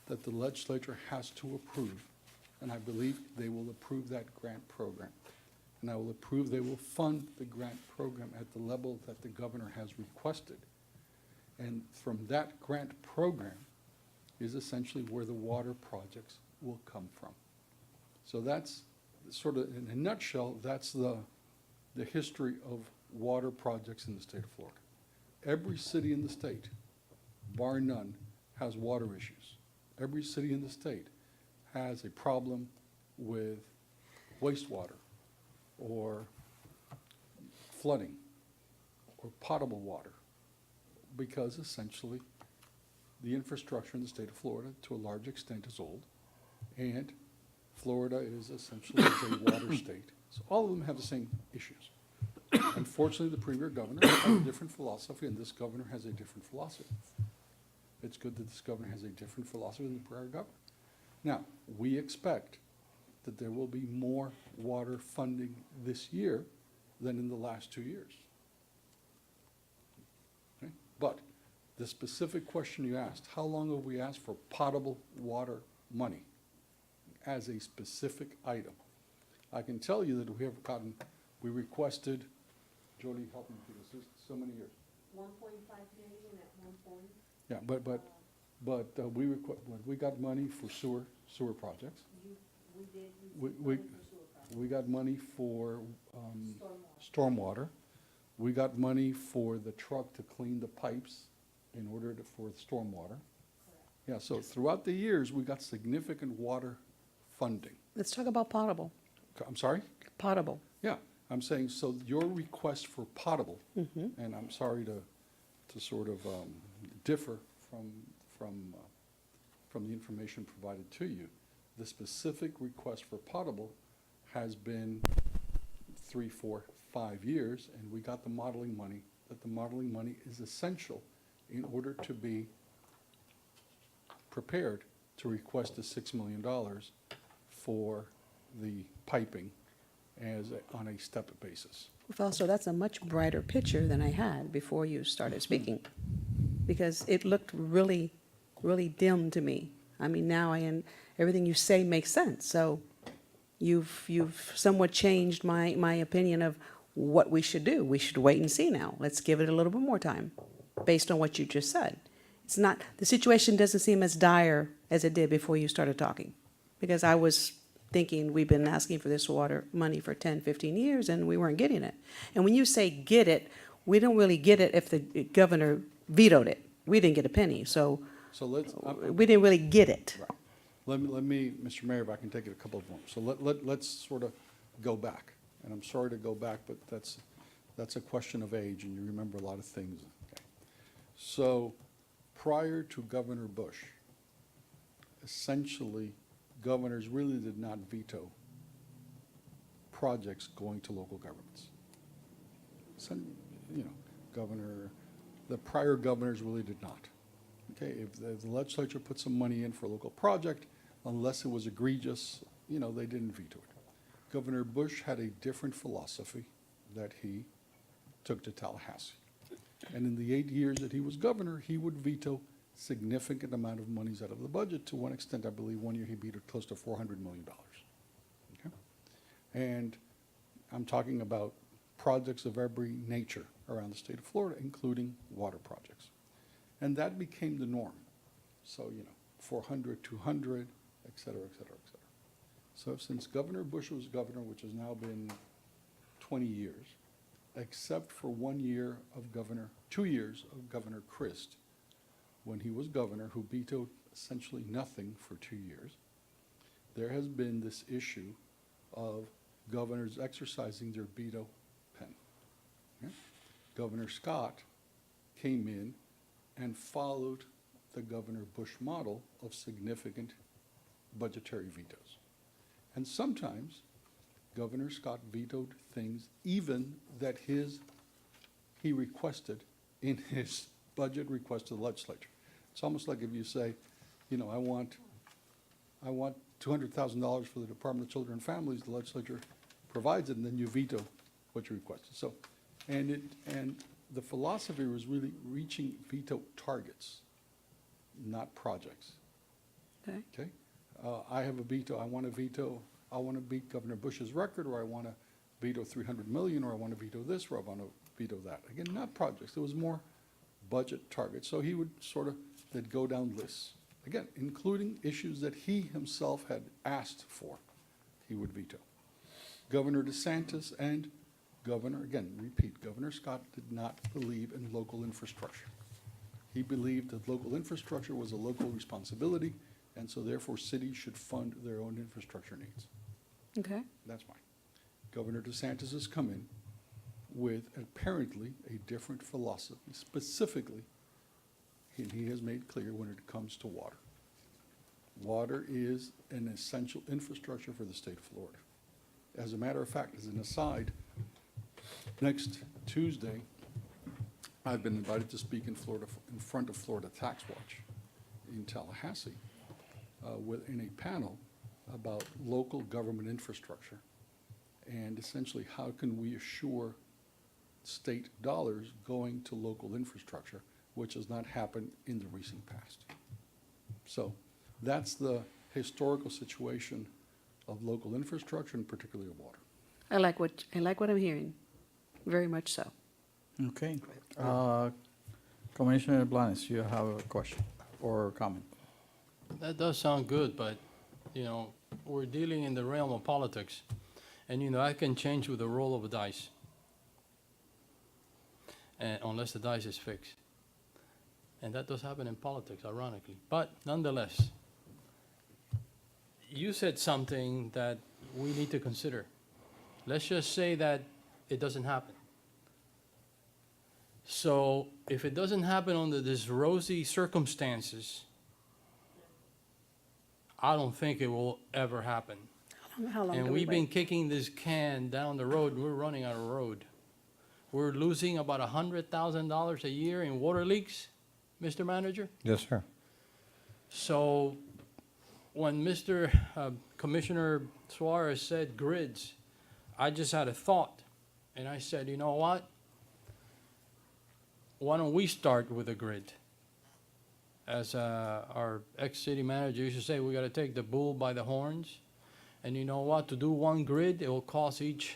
S8: that the legislature has to approve, and I believe they will approve that grant program. And I will approve they will fund the grant program at the level that the governor has requested. And from that grant program is essentially where the water projects will come from. So that's sort of, in a nutshell, that's the history of water projects in the state of Florida. Every city in the state, bar none, has water issues. Every city in the state has a problem with wastewater or flooding or potable water, because essentially the infrastructure in the state of Florida to a large extent is old, and Florida is essentially a water state. So all of them have the same issues. Unfortunately, the premier governor has a different philosophy, and this governor has a different philosophy. It's good that this governor has a different philosophy than the prior governor. Now, we expect that there will be more water funding this year than in the last 2 years. Okay? But the specific question you asked, how long have we asked for potable water money as a specific item? I can tell you that we requested, Jody, help me through this, so many years.
S11: 1.5 million at one point.
S8: Yeah, but we got money for sewer projects.
S11: We did.
S8: We got money for stormwater. We got money for the truck to clean the pipes in order to, for stormwater. Yeah, so throughout the years, we got significant water funding.
S12: Let's talk about potable.
S8: I'm sorry?
S12: Potable.
S8: Yeah, I'm saying, so your request for potable, and I'm sorry to sort of differ from the information provided to you. The specific request for potable has been 3, 4, 5 years, and we got the modeling money, that the modeling money is essential in order to be prepared to request the $6 million for the piping on a step basis.
S12: Also, that's a much brighter picture than I had before you started speaking, because it looked really, really dim to me. I mean, now everything you say makes sense. So you've somewhat changed my opinion of what we should do. We should wait and see now. Let's give it a little bit more time, based on what you just said. It's not, the situation doesn't seem as dire as it did before you started talking, because I was thinking we've been asking for this water money for 10, 15 years and we weren't getting it. And when you say get it, we don't really get it if the governor vetoed it. We didn't get a penny, so
S8: So let's,
S12: we didn't really get it.
S8: let me, Mr. Mayor, if I can take it a couple of moments. So let's sort of go back. And I'm sorry to go back, but that's a question of age, and you remember a lot of things. Okay. So prior to Governor Bush, essentially, governors really did not veto projects going to local governments. You know, the prior governors really did not. Okay, if the legislature put some money in for a local project, unless it was egregious, you know, they didn't veto it. Governor Bush had a different philosophy that he took to Tallahassee. And in the 8 years that he was governor, he would veto significant amount of monies out of the budget. To one extent, I believe one year he vetoed close to $400 million. Okay? And I'm talking about projects of every nature around the state of Florida, including water projects. And that became the norm. So, you know, 400, 200, et cetera, et cetera, et cetera. So since Governor Bush was governor, which has now been 20 years, except for 1 year of 2 years of Governor Christ, when he was governor, who vetoed essentially nothing for 2 years, there has been this issue of governors exercising their veto pen. Okay? Governor Scott came in and followed the Governor Bush model of significant budgetary vetoes. And sometimes Governor Scott vetoed things even that he requested in his budget request to the legislature. It's almost like if you say, you know, I want $200,000 for the Department of Children and Families, the legislature provides it, and then you veto what you requested. So, and the philosophy was really reaching veto targets, not projects.
S12: Okay.
S8: Okay? I have a veto, I want to beat Governor Bush's record, or I want to veto 300 million, or I want to veto this, or I want to veto that. Again, not projects, it was more budget targets. So he would sort of, they'd go down lists. Again, including issues that he himself had asked for, he would veto. Governor DeSantis and Governor Scott did not believe in local infrastructure. He believed that local infrastructure was a local responsibility, and so therefore cities should fund their own infrastructure needs.
S12: Okay.
S8: That's fine. Governor DeSantis has come in with apparently a different philosophy, specifically, he has made clear when it comes to water. Water is an essential infrastructure for the state of Florida. As a matter of fact, as an aside, next Tuesday, I've been invited to speak in front of Florida Tax Watch in Tallahassee, in a panel about local government infrastructure, and essentially how can we assure state dollars going to local infrastructure, which has not happened in the recent past. So that's the historical situation of local infrastructure, and particularly of water.
S12: I like what I'm hearing, very much so.
S1: Okay. Commissioner Blanes, you have a question or comment?
S6: That does sound good, but, you know, we're dealing in the realm of politics. And, you know, that can change with the roll of a dice. unless the dice is fixed. And that does happen in politics, ironically. But nonetheless, you said something that we need to consider. Let's just say that it doesn't happen. So if it doesn't happen under these rosy circumstances, I don't think it will ever happen.
S12: How long
S6: And
S12: do we
S6: we've been
S12: wait?
S6: kicking this can down the road, we're running out of road. We're losing about $100,000 a year in water leaks, Mr. Manager.
S7: Yes, sir.
S6: So when Mr. Commissioner Suarez said grids, I just had a thought. And I said, you know what? Why don't we start with a grid? As our ex-city manager used to say, we got to take the bull by the horns. And you know what? To do one grid, it will cost each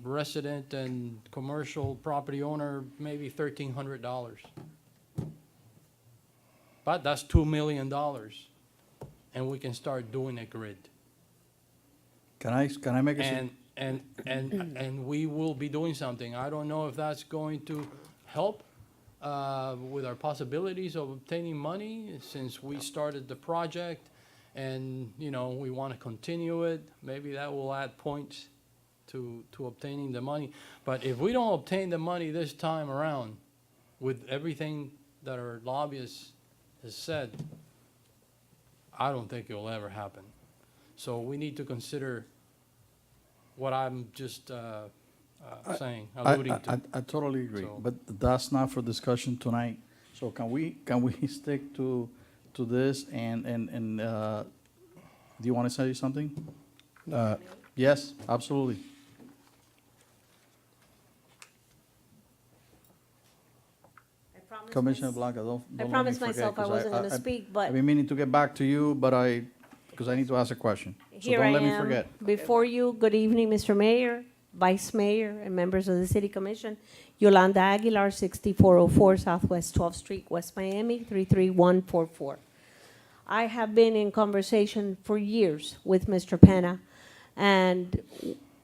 S6: resident and commercial property owner maybe $1,300. But that's $2 million, and we can start doing a grid.
S1: Can I make a sug-
S6: And we will be doing something. I don't know if that's going to help with our possibilities of obtaining money, since we started the project and, you know, we want to continue it. Maybe that will add points to obtaining the money. But if we don't obtain the money this time around, with everything that our lobbyist has said, I don't think it will ever happen. So we need to consider what I'm just saying, alluding to.
S1: I totally agree,
S6: So-
S1: but that's not for discussion tonight. So can we stick to this and, do you want to say something? Yes, absolutely. Commissioner Blanca, don't
S11: I
S1: let me
S11: promised
S1: forget,
S11: myself I
S1: 'cause
S11: wasn't gonna speak, but
S1: I've been meaning to get back to you, but because I need to ask a question. So
S11: here I
S1: don't let me
S11: am
S1: forget.
S11: before you. Good evening, Mr. Mayor, Vice Mayor, and members of the City Commission. Yolanda Aguilar, 6404 Southwest 12th Street, West Miami, 33144. I have been in conversation for years with Mr. Penna, and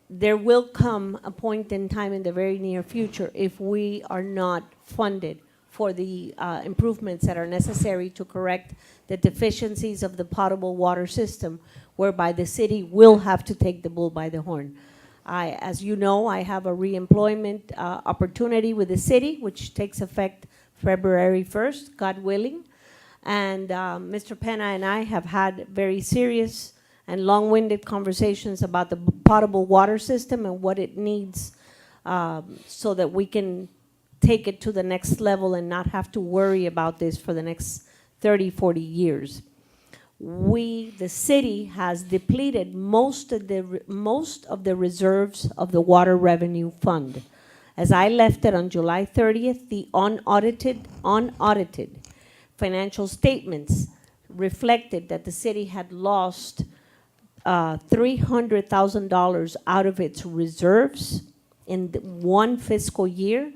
S11: there will come a point in time in the very near future, if we are not funded for the improvements that are necessary to correct the deficiencies of the potable water system, whereby the city will have to take the bull by the horn. As you know, I have a reemployment opportunity with the city, which takes effect February 1st, God willing. And Mr. Penna and I have had very serious and long-winded conversations about the potable water system and what it needs so that we can take it to the next level and not have to worry about this for the next 30, 40 years. The city has depleted most of the reserves of the water revenue fund. As I left it on July 30th, the unaudited financial statements reflected that the city had lost $300,000 out of its reserves in one fiscal year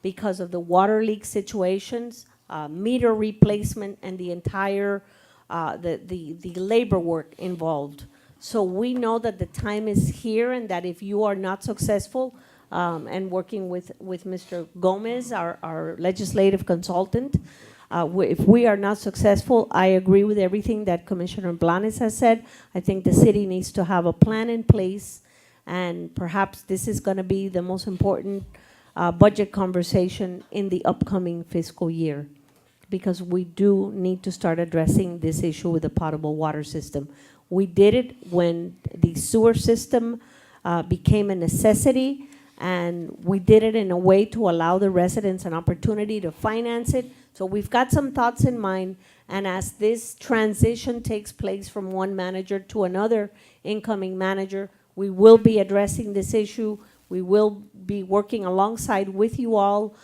S11: because of the water leak situations, meter replacement, and the entire the labor work involved. So we know that the time is here, and that if you are not successful, and working with Mr. Gomez, our legislative consultant, if we are not successful, I agree with everything that Commissioner Blanes has said. I think the city needs to have a plan in place, and perhaps this is going to be the most important budget conversation in the upcoming fiscal year, because we do need to start addressing this issue with the potable water system. We did it when the sewer system became a necessity, and we did it in a way to allow the residents an opportunity to finance it. So we've got some thoughts in mind, and as this transition takes place from one manager to another incoming manager, we will be addressing this issue. We will be working alongside with you all,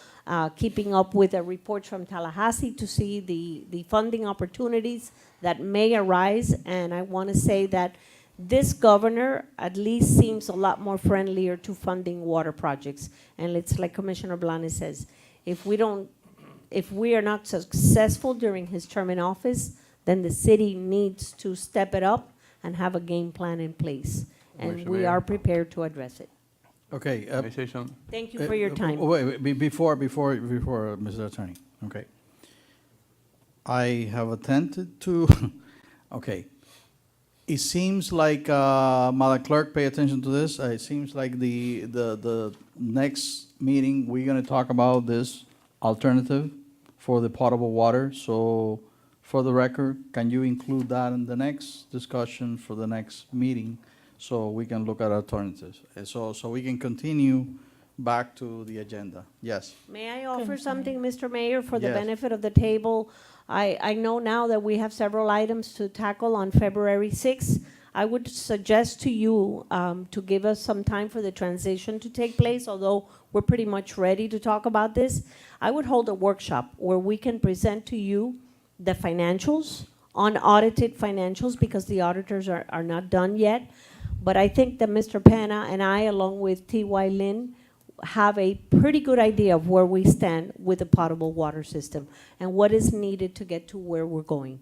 S11: keeping up with the reports from Tallahassee to see the funding opportunities that may arise. And I want to say that this governor at least seems a lot more friendlier to funding water projects. And it's like Commissioner Blanes says, if we are not successful during his term in office, then the city needs to step it up and have a game plan in place. And
S7: Commissioner
S11: we
S7: Mayor.
S11: are prepared to address it.
S1: Okay.
S10: Can I say something?
S11: Thank you for your time.
S1: Wait, before, Mr. Attorney, okay. I have attempted to, okay. It seems like, Madam Clerk, pay attention to this. It seems like the next meeting, we're gonna talk about this alternative for the potable water. So for the record, can you include that in the next discussion for the next meeting? So we can look at alternatives. So we can continue back to the agenda. Yes.
S11: May I offer something, Mr. Mayor, for the
S1: Yes.
S11: benefit of the table? I know now that we have several items to tackle on February 6th. I would suggest to you to give us some time for the transition to take place, although we're pretty much ready to talk about this. I would hold a workshop where we can present to you the financials, unaudited financials, because the auditors are not done yet. But I think that Mr. Penna and I, along with T.Y. Lin, have a pretty good idea of where we stand with the potable water system and what is needed to get to where we're going.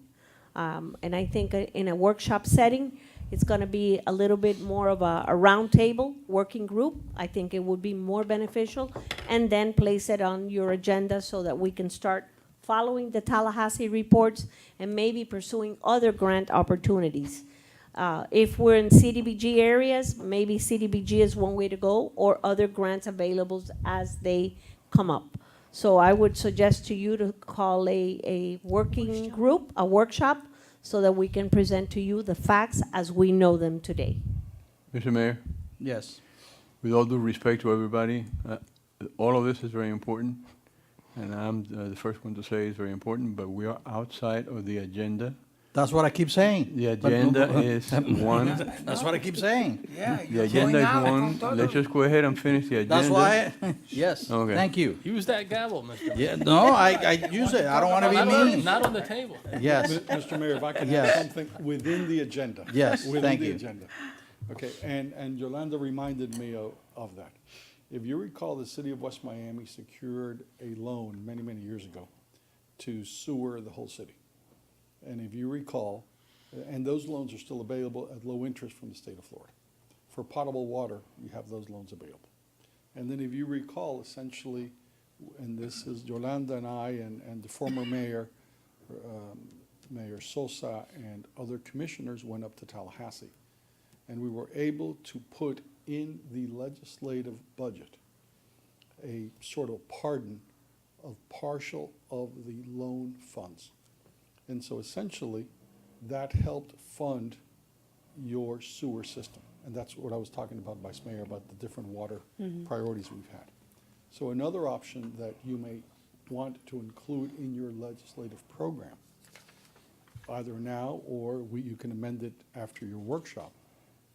S11: And I think in a workshop setting, it's going to be a little bit more of a roundtable working group. I think it would be more beneficial, and then place it on your agenda so that we can start following the Tallahassee reports and maybe pursuing other grant opportunities. If we're in CDBG areas, maybe CDBG is one way to go, or other grants available as they come up. So I would suggest to you to call a working group, a workshop, so that we can present to you the facts as we know them today.
S10: Mr. Mayor,
S1: Yes.
S10: with all due respect to everybody, all of this is very important, and I'm the first one to say it's very important, but we are outside of the agenda.
S1: That's what I keep saying.
S10: The
S1: But-
S10: agenda is one.
S1: That's what I keep saying.
S2: Yeah,
S10: The
S2: you're
S10: agenda
S2: going
S10: is
S2: out
S10: one.
S2: totally.
S10: Let's just go ahead and finish the agenda.
S1: That's why, yes,
S10: Okay.
S1: thank you.
S6: Use that gavel, Mr.
S1: Yeah, no, I use it. I don't want to
S6: Not
S1: be
S6: on-
S1: mean.
S6: Not on the table.
S1: Yes,
S8: Mr. Mayor, if I can
S1: Yes.
S8: add something within the agenda.
S1: Yes,
S8: Within
S1: thank
S8: the
S1: you.
S8: agenda. Okay, and Yolanda reminded me of that. If you recall, the city of West Miami secured a loan many, many years ago to sewer the whole city. And if you recall, and those loans are still available at low interest from the state of Florida. For potable water, you have those loans available. And then if you recall, essentially, and this is Yolanda and I and the former mayor, Mayor Sosa and other commissioners went up to Tallahassee. And we were able to put in the legislative budget a sort of pardon of partial of the loan funds. And so essentially, that helped fund your sewer system. And that's what I was talking about, Vice Mayor, about the different water priorities we've had. So another option that you may want to include in your legislative program, either now or you can amend it after your workshop,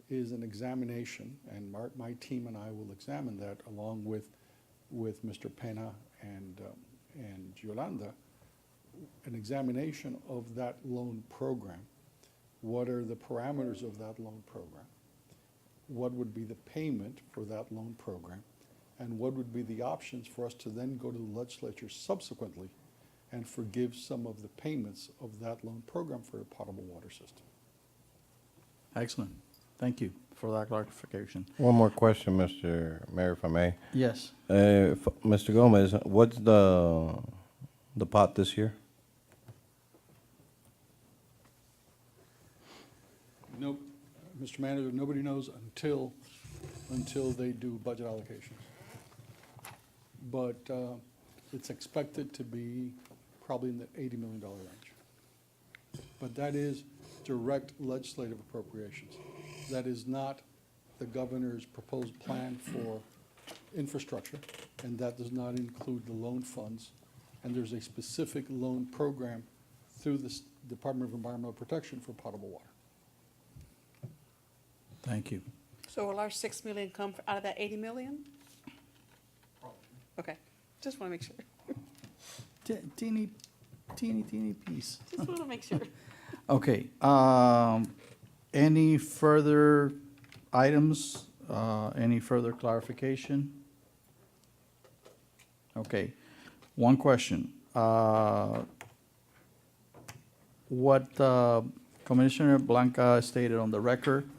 S8: is an examination, and my team and I will examine that along with Mr. Pena and Yolanda, an examination of that loan program. What are the parameters of that loan program? What would be the payment for that loan program? And what would be the options for us to then go to the legislature subsequently and forgive some of the payments of that loan program for a potable water system?
S1: excellent. Thank you for that clarification.
S7: One more question, Mr. Mayor, if I may.
S1: Yes.
S7: Mr. Gomez, what's the pot this year?
S8: Nope, Mr. Manager, nobody knows until they do budget allocations. But it's expected to be probably in the $80 million range. But that is direct legislative appropriations. That is not the governor's proposed plan for infrastructure, and that does not include the loan funds. And there's a specific loan program through the Department of Environmental Protection for potable water.
S1: Thank you.
S5: So will our 6 million come out of that 80 million? Okay, just want to make sure.
S1: Teeny piece.
S5: Just want to make sure.
S1: Okay, any further items, any further clarification? Okay, one question. What Commissioner Blanca stated on the record,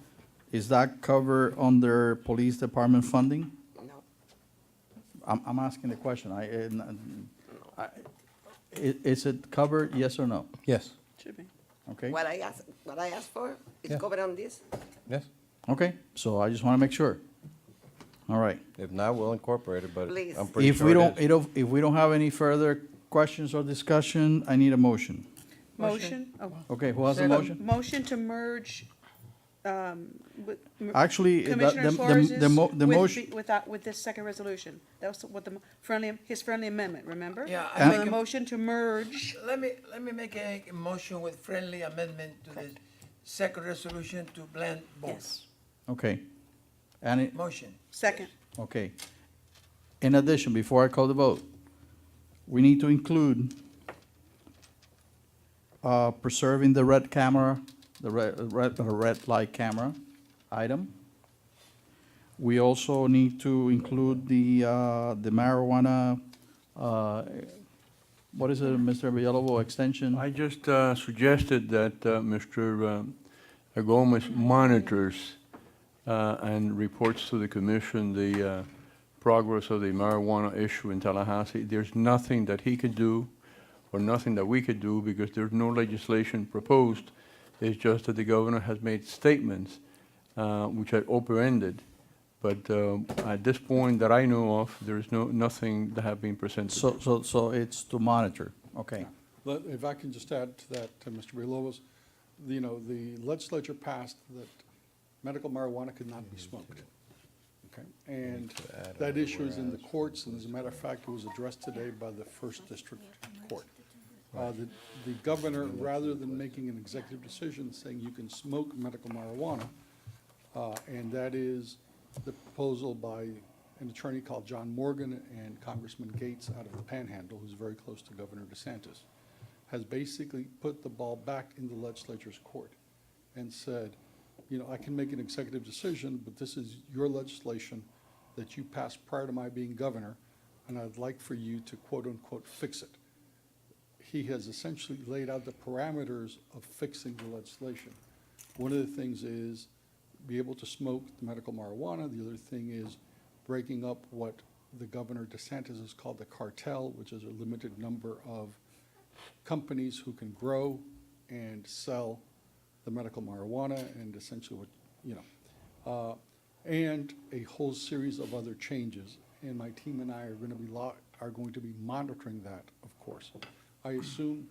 S1: is that covered under police department funding? I'm asking the question. Is it covered, yes or no?
S7: Yes,
S5: Should be.
S1: Okay?
S9: What I asked for is
S7: Yeah.
S9: covered on this?
S7: yes.
S1: Okay, so I just want to make sure. All right.
S7: If not, we'll incorporate it, but
S9: Please.
S7: I'm pretty
S1: If
S7: sure
S1: we
S7: it
S1: don't,
S7: is.
S1: if we don't have any further questions or discussion, I need a motion.
S5: Motion? Oh.
S1: Okay, who has the
S2: Second.
S1: motion?
S5: Motion to merge, with.
S1: Actually,
S5: Commissioner Suarez's
S1: the
S5: with
S1: motion,
S5: with this second resolution. That was what the his friendly amendment, remember?
S2: Yeah, I
S1: And-
S2: make
S5: The
S2: a
S5: motion to merge,
S2: Let me make a motion with friendly amendment to the second resolution to blend both.
S5: yes,
S1: okay. And it,
S2: Motion.
S5: second,
S1: okay. In addition, before I call the vote, we need to include preserving the red camera, the red light camera item. We also need to include the marijuana, what is it, Mr. Villalobos, extension?
S10: I just suggested that Mr. Gomez monitors and reports to the commission the progress of the marijuana issue in Tallahassee. There's nothing that he could do or nothing that we could do because there's no legislation proposed. It's just that the governor has made statements which are open-ended. But at this point that I know of, there's nothing that have been presented.
S1: So it's to monitor, okay.
S8: If I can just add to that, Mr. Villalobos, the legislature passed that medical marijuana could not be smoked. Okay, and that issue is in the courts, and as a matter of fact, it was addressed today by the First District Court. The governor, rather than making an executive decision saying you can smoke medical marijuana, and that is the proposal by an attorney called John Morgan and Congressman Gates out of the Panhandle, who's very close to Governor DeSantis, has basically put the ball back in the legislature's court and said, I can make an executive decision, but this is your legislation that you passed prior to my being governor, and I'd like for you to quote-unquote fix it. He has essentially laid out the parameters of fixing the legislation. One of the things is be able to smoke the medical marijuana. The other thing is breaking up what the Governor DeSantis has called the cartel, which is a limited number of companies who can grow and sell the medical marijuana and essentially what, and a whole series of other changes. And my team and I are going to be monitoring that, of course. I assume,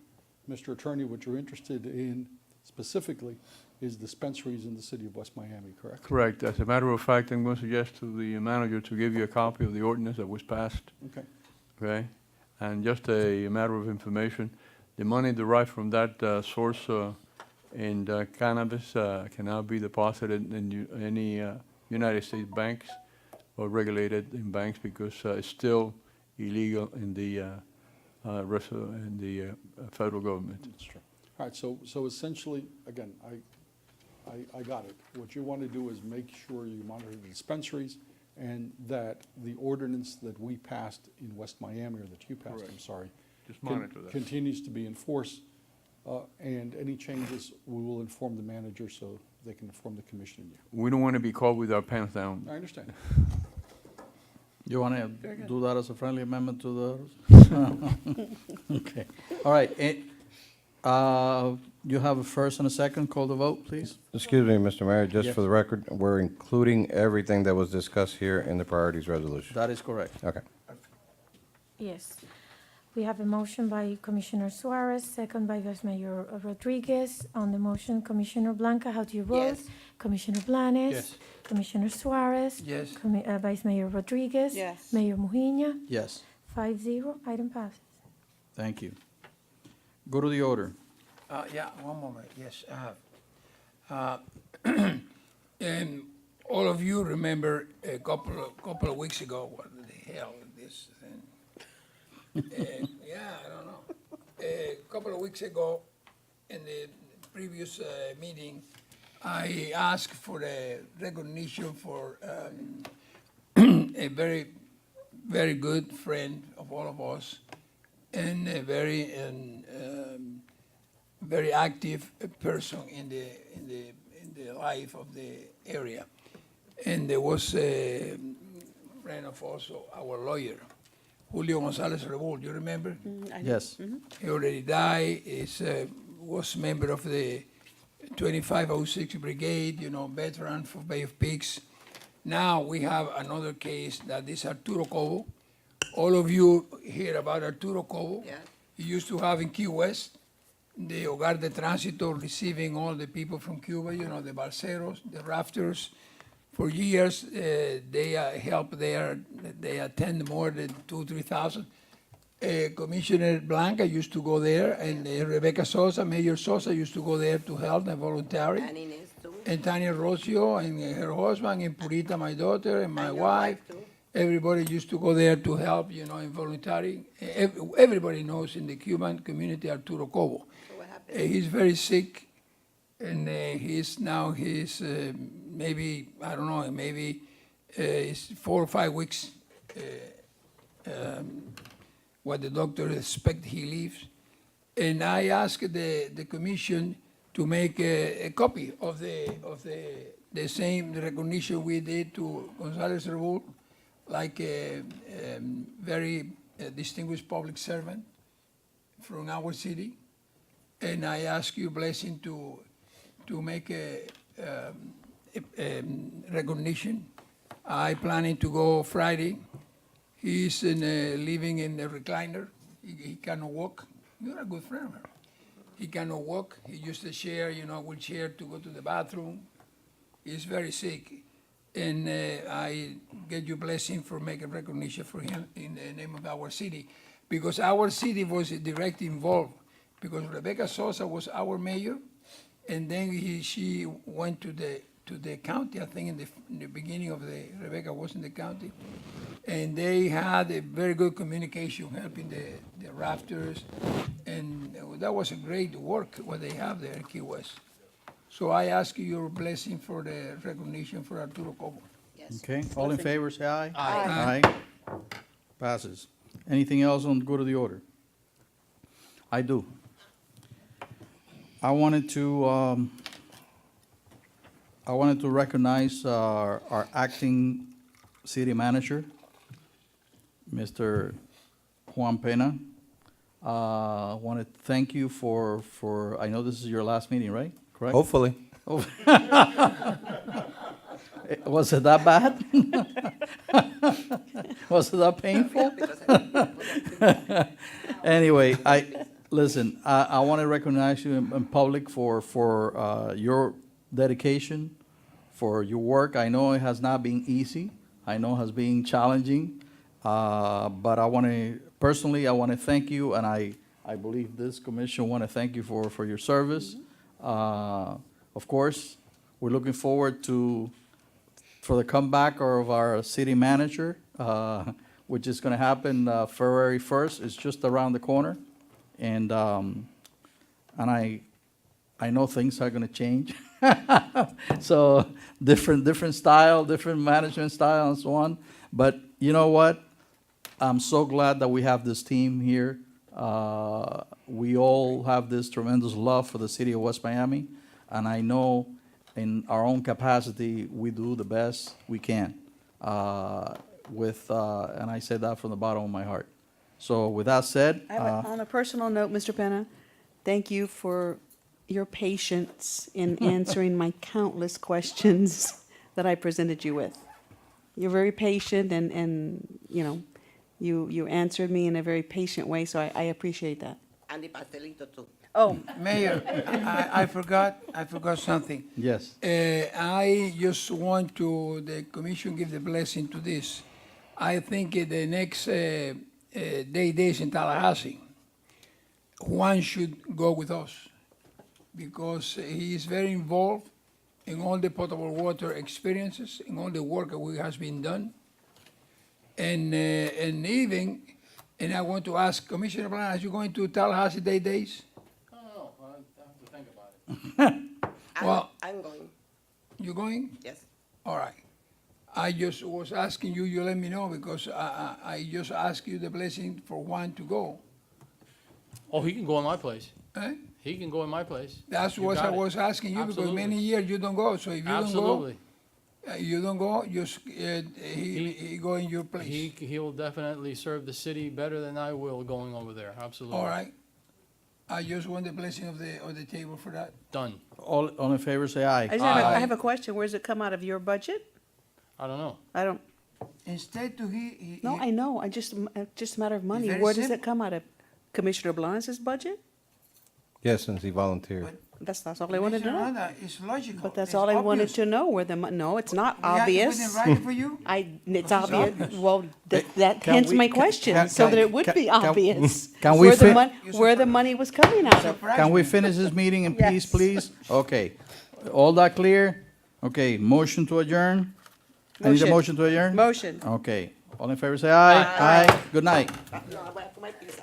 S8: Mr. Attorney, what you're interested in specifically is dispensaries in the city of West Miami, correct?
S10: Correct. As a matter of fact, I'm going to suggest to the manager to give you a copy of the ordinance that was passed,
S8: Okay.
S10: okay? And just a matter of information, the money derived from that source in cannabis cannot be deposited in any United States banks or regulated in banks because it's still illegal in the federal government.
S8: That's true. All right, so essentially, again, I got it. What you want to do is make sure you monitor the dispensaries and that the ordinance that we passed in West Miami, or that you passed, I'm
S10: Correct.
S8: sorry,
S10: Just monitor that.
S8: continues to be enforced, and any changes, we will inform the manager so they can inform the commission and you.
S10: We don't want to be caught with our pants down.
S8: I understand.
S1: You want to do that as a friendly amendment to the? Okay, all right. You have a first and a second, call the vote, please.
S7: Excuse me, Mr. Mayor, just
S1: Yes.
S7: for the record, we're including everything that was discussed here in the priorities resolution.
S1: That is correct.
S7: Okay.
S4: Yes. We have a motion by Commissioner Suarez, second by Vice Mayor Rodriguez. On the motion, Commissioner Blanca, how do you vote?
S9: Yes.
S4: Commissioner Blanes?
S6: Yes.
S4: Commissioner Suarez?
S2: Yes.
S4: Vice Mayor Rodriguez?
S5: yes.
S4: Mayor Mujina?
S1: Yes,
S4: 5-0, item passes.
S1: thank you. Go to the order.
S2: Yeah, one moment, yes, I have. And all of you remember a couple of weeks ago, what the hell is this thing? Yeah, I don't know. A couple of weeks ago, in the previous meeting, I asked for a recognition for a very, very good friend of all of us, and a very active person in the life of the area. And there was friend of also our lawyer, Julio Gonzalez Revolt, you remember?
S1: Yes.
S2: He already died, was member of the 2506 Brigade, veteran for Bay of Pigs. Now we have another case that is Arturo Cobo. All of you hear about Arturo Cobo.
S9: Yeah.
S2: He used to have in Key West, the Hogar de Tránsito, receiving all the people from Cuba, the balseros, the rafters. For years, they help there, they attend more than 3,000. Commissioner Blanca used to go there, and Rebecca Sosa, Mayor Sosa used to go there to help and voluntary.
S9: And Inez too.
S2: And Tania Rocio and her husband, and Purita, my daughter, and my
S9: And your
S2: wife.
S9: wife, too.
S2: Everybody used to go there to help, in voluntary. Everybody knows in the Cuban community Arturo Cobo.
S9: So what happened?
S2: He's very sick, and he's maybe, I don't know, maybe it's 4 or 5 weeks what the doctor expect he leaves. And I asked the commission to make a copy of the same recognition we did to Gonzalez Revolt, like a very distinguished public servant from our city. And I ask your blessing to make a recognition. I planning to go Friday. He's living in a recliner. He cannot walk. You're a good friend of hers. He cannot walk. He used a chair, wheelchair to go to the bathroom. He's very sick. And I get your blessing for making recognition for him in the name of our city. Because our city was directly involved. Because Rebecca Sosa was our mayor, and then she went to the county, I think in the beginning of Rebecca was in the county. And they had a very good communication, helping the rafters. And that was a great work, what they have there in Key West. So I ask you your blessing for the recognition for Arturo Cobo.
S9: Yes.
S1: Okay, all in favor, say aye.
S2: Aye.
S1: Aye. Passes. Anything else on go to the order? I do. I wanted to recognize our acting city manager, Mr. Juan Pena. I want to thank you for, I know this is your last meeting, right? Correct?
S7: Hopefully.
S1: Was it that bad? Was it that painful? Anyway, listen, I want to recognize you in public for your dedication, for your work. I know it has not been easy. I know it has been challenging. But I want to, personally, I want to thank you, and I believe this commission want to thank you for your service. Of course, we're looking forward for the comeback of our city manager, which is going to happen February 1st. It's just around the corner. And I know things are going to change. So different style, different management style, and so on. But you know what? I'm so glad that we have this team here. We all have this tremendous love for the city of West Miami, and I know in our own capacity we do the best we can. And I say that from the bottom of my heart. So with that said,
S12: On a personal note, Mr. Penna, thank you for your patience in answering my countless questions that I presented you with. You're very patient, and you answered me in a very patient way, so I appreciate that.
S9: And the pastelito too.
S12: Oh,
S2: Mayor, I forgot something.
S1: yes.
S2: I just want the commission give the blessing to this. I think the next days in Tallahassee, Juan should go with us because he is very involved in all the potable water experiences, in all the work that has been done. And I want to ask Commissioner Blanca, are you going to Tallahassee days?
S6: No, I have to think about it.
S2: Well-
S9: I'm going,
S2: You going?
S9: yes.
S2: All right. I just was asking you, you let me know, because I just asked you the blessing for Juan to go.
S6: Oh, he can go in my place.
S2: Eh?
S6: He can go in my place.
S2: That's
S6: You
S2: what I
S6: got it.
S2: was asking you, because
S6: Absolutely.
S2: many years you don't go, so if you don't go,
S6: Absolutely.
S2: You don't go, he go in your place.
S6: He will definitely serve the city better than I will going over there, absolutely.
S2: All right. I just want the blessing of the table for that.
S6: Done.
S1: All in favor, say aye.
S12: I just have,
S6: Aye.
S12: I have a question. Where does it come out of your budget?
S6: I don't know.
S12: I don't,
S2: Instead to he.
S12: no, I know. I just a matter of money.
S2: very
S12: Where does
S2: simple.
S12: it come out of? Commissioner Blanes's budget?
S7: Yes, since he volunteered.
S12: That's all I wanted to know.
S2: It's logical.
S12: But that's
S2: It's
S12: all I wanted
S2: obvious.
S12: to know, where the, no, it's not
S2: We have to put it in
S12: obvious.
S2: writing for you?
S12: It's
S2: It's
S12: obvious,
S2: obvious.
S12: well, that
S1: Can
S12: hence
S1: we-
S12: my
S1: can-
S12: question,
S1: can-
S12: so that
S1: can-
S12: it would be
S1: can-
S12: obvious.
S1: can we
S12: where the
S1: fit-
S12: mon- Where the money was coming out of.
S2: Surprise
S1: Can we
S2: me.
S1: finish this meeting in peace,
S12: Yes.
S1: please? Okay. All that clear? Okay, motion to adjourn? I need a
S12: Motion.
S1: motion to adjourn?
S12: Motion.
S1: Okay. All in favor, say aye. Aye. Good night.
S9: No, voy a comer pizza.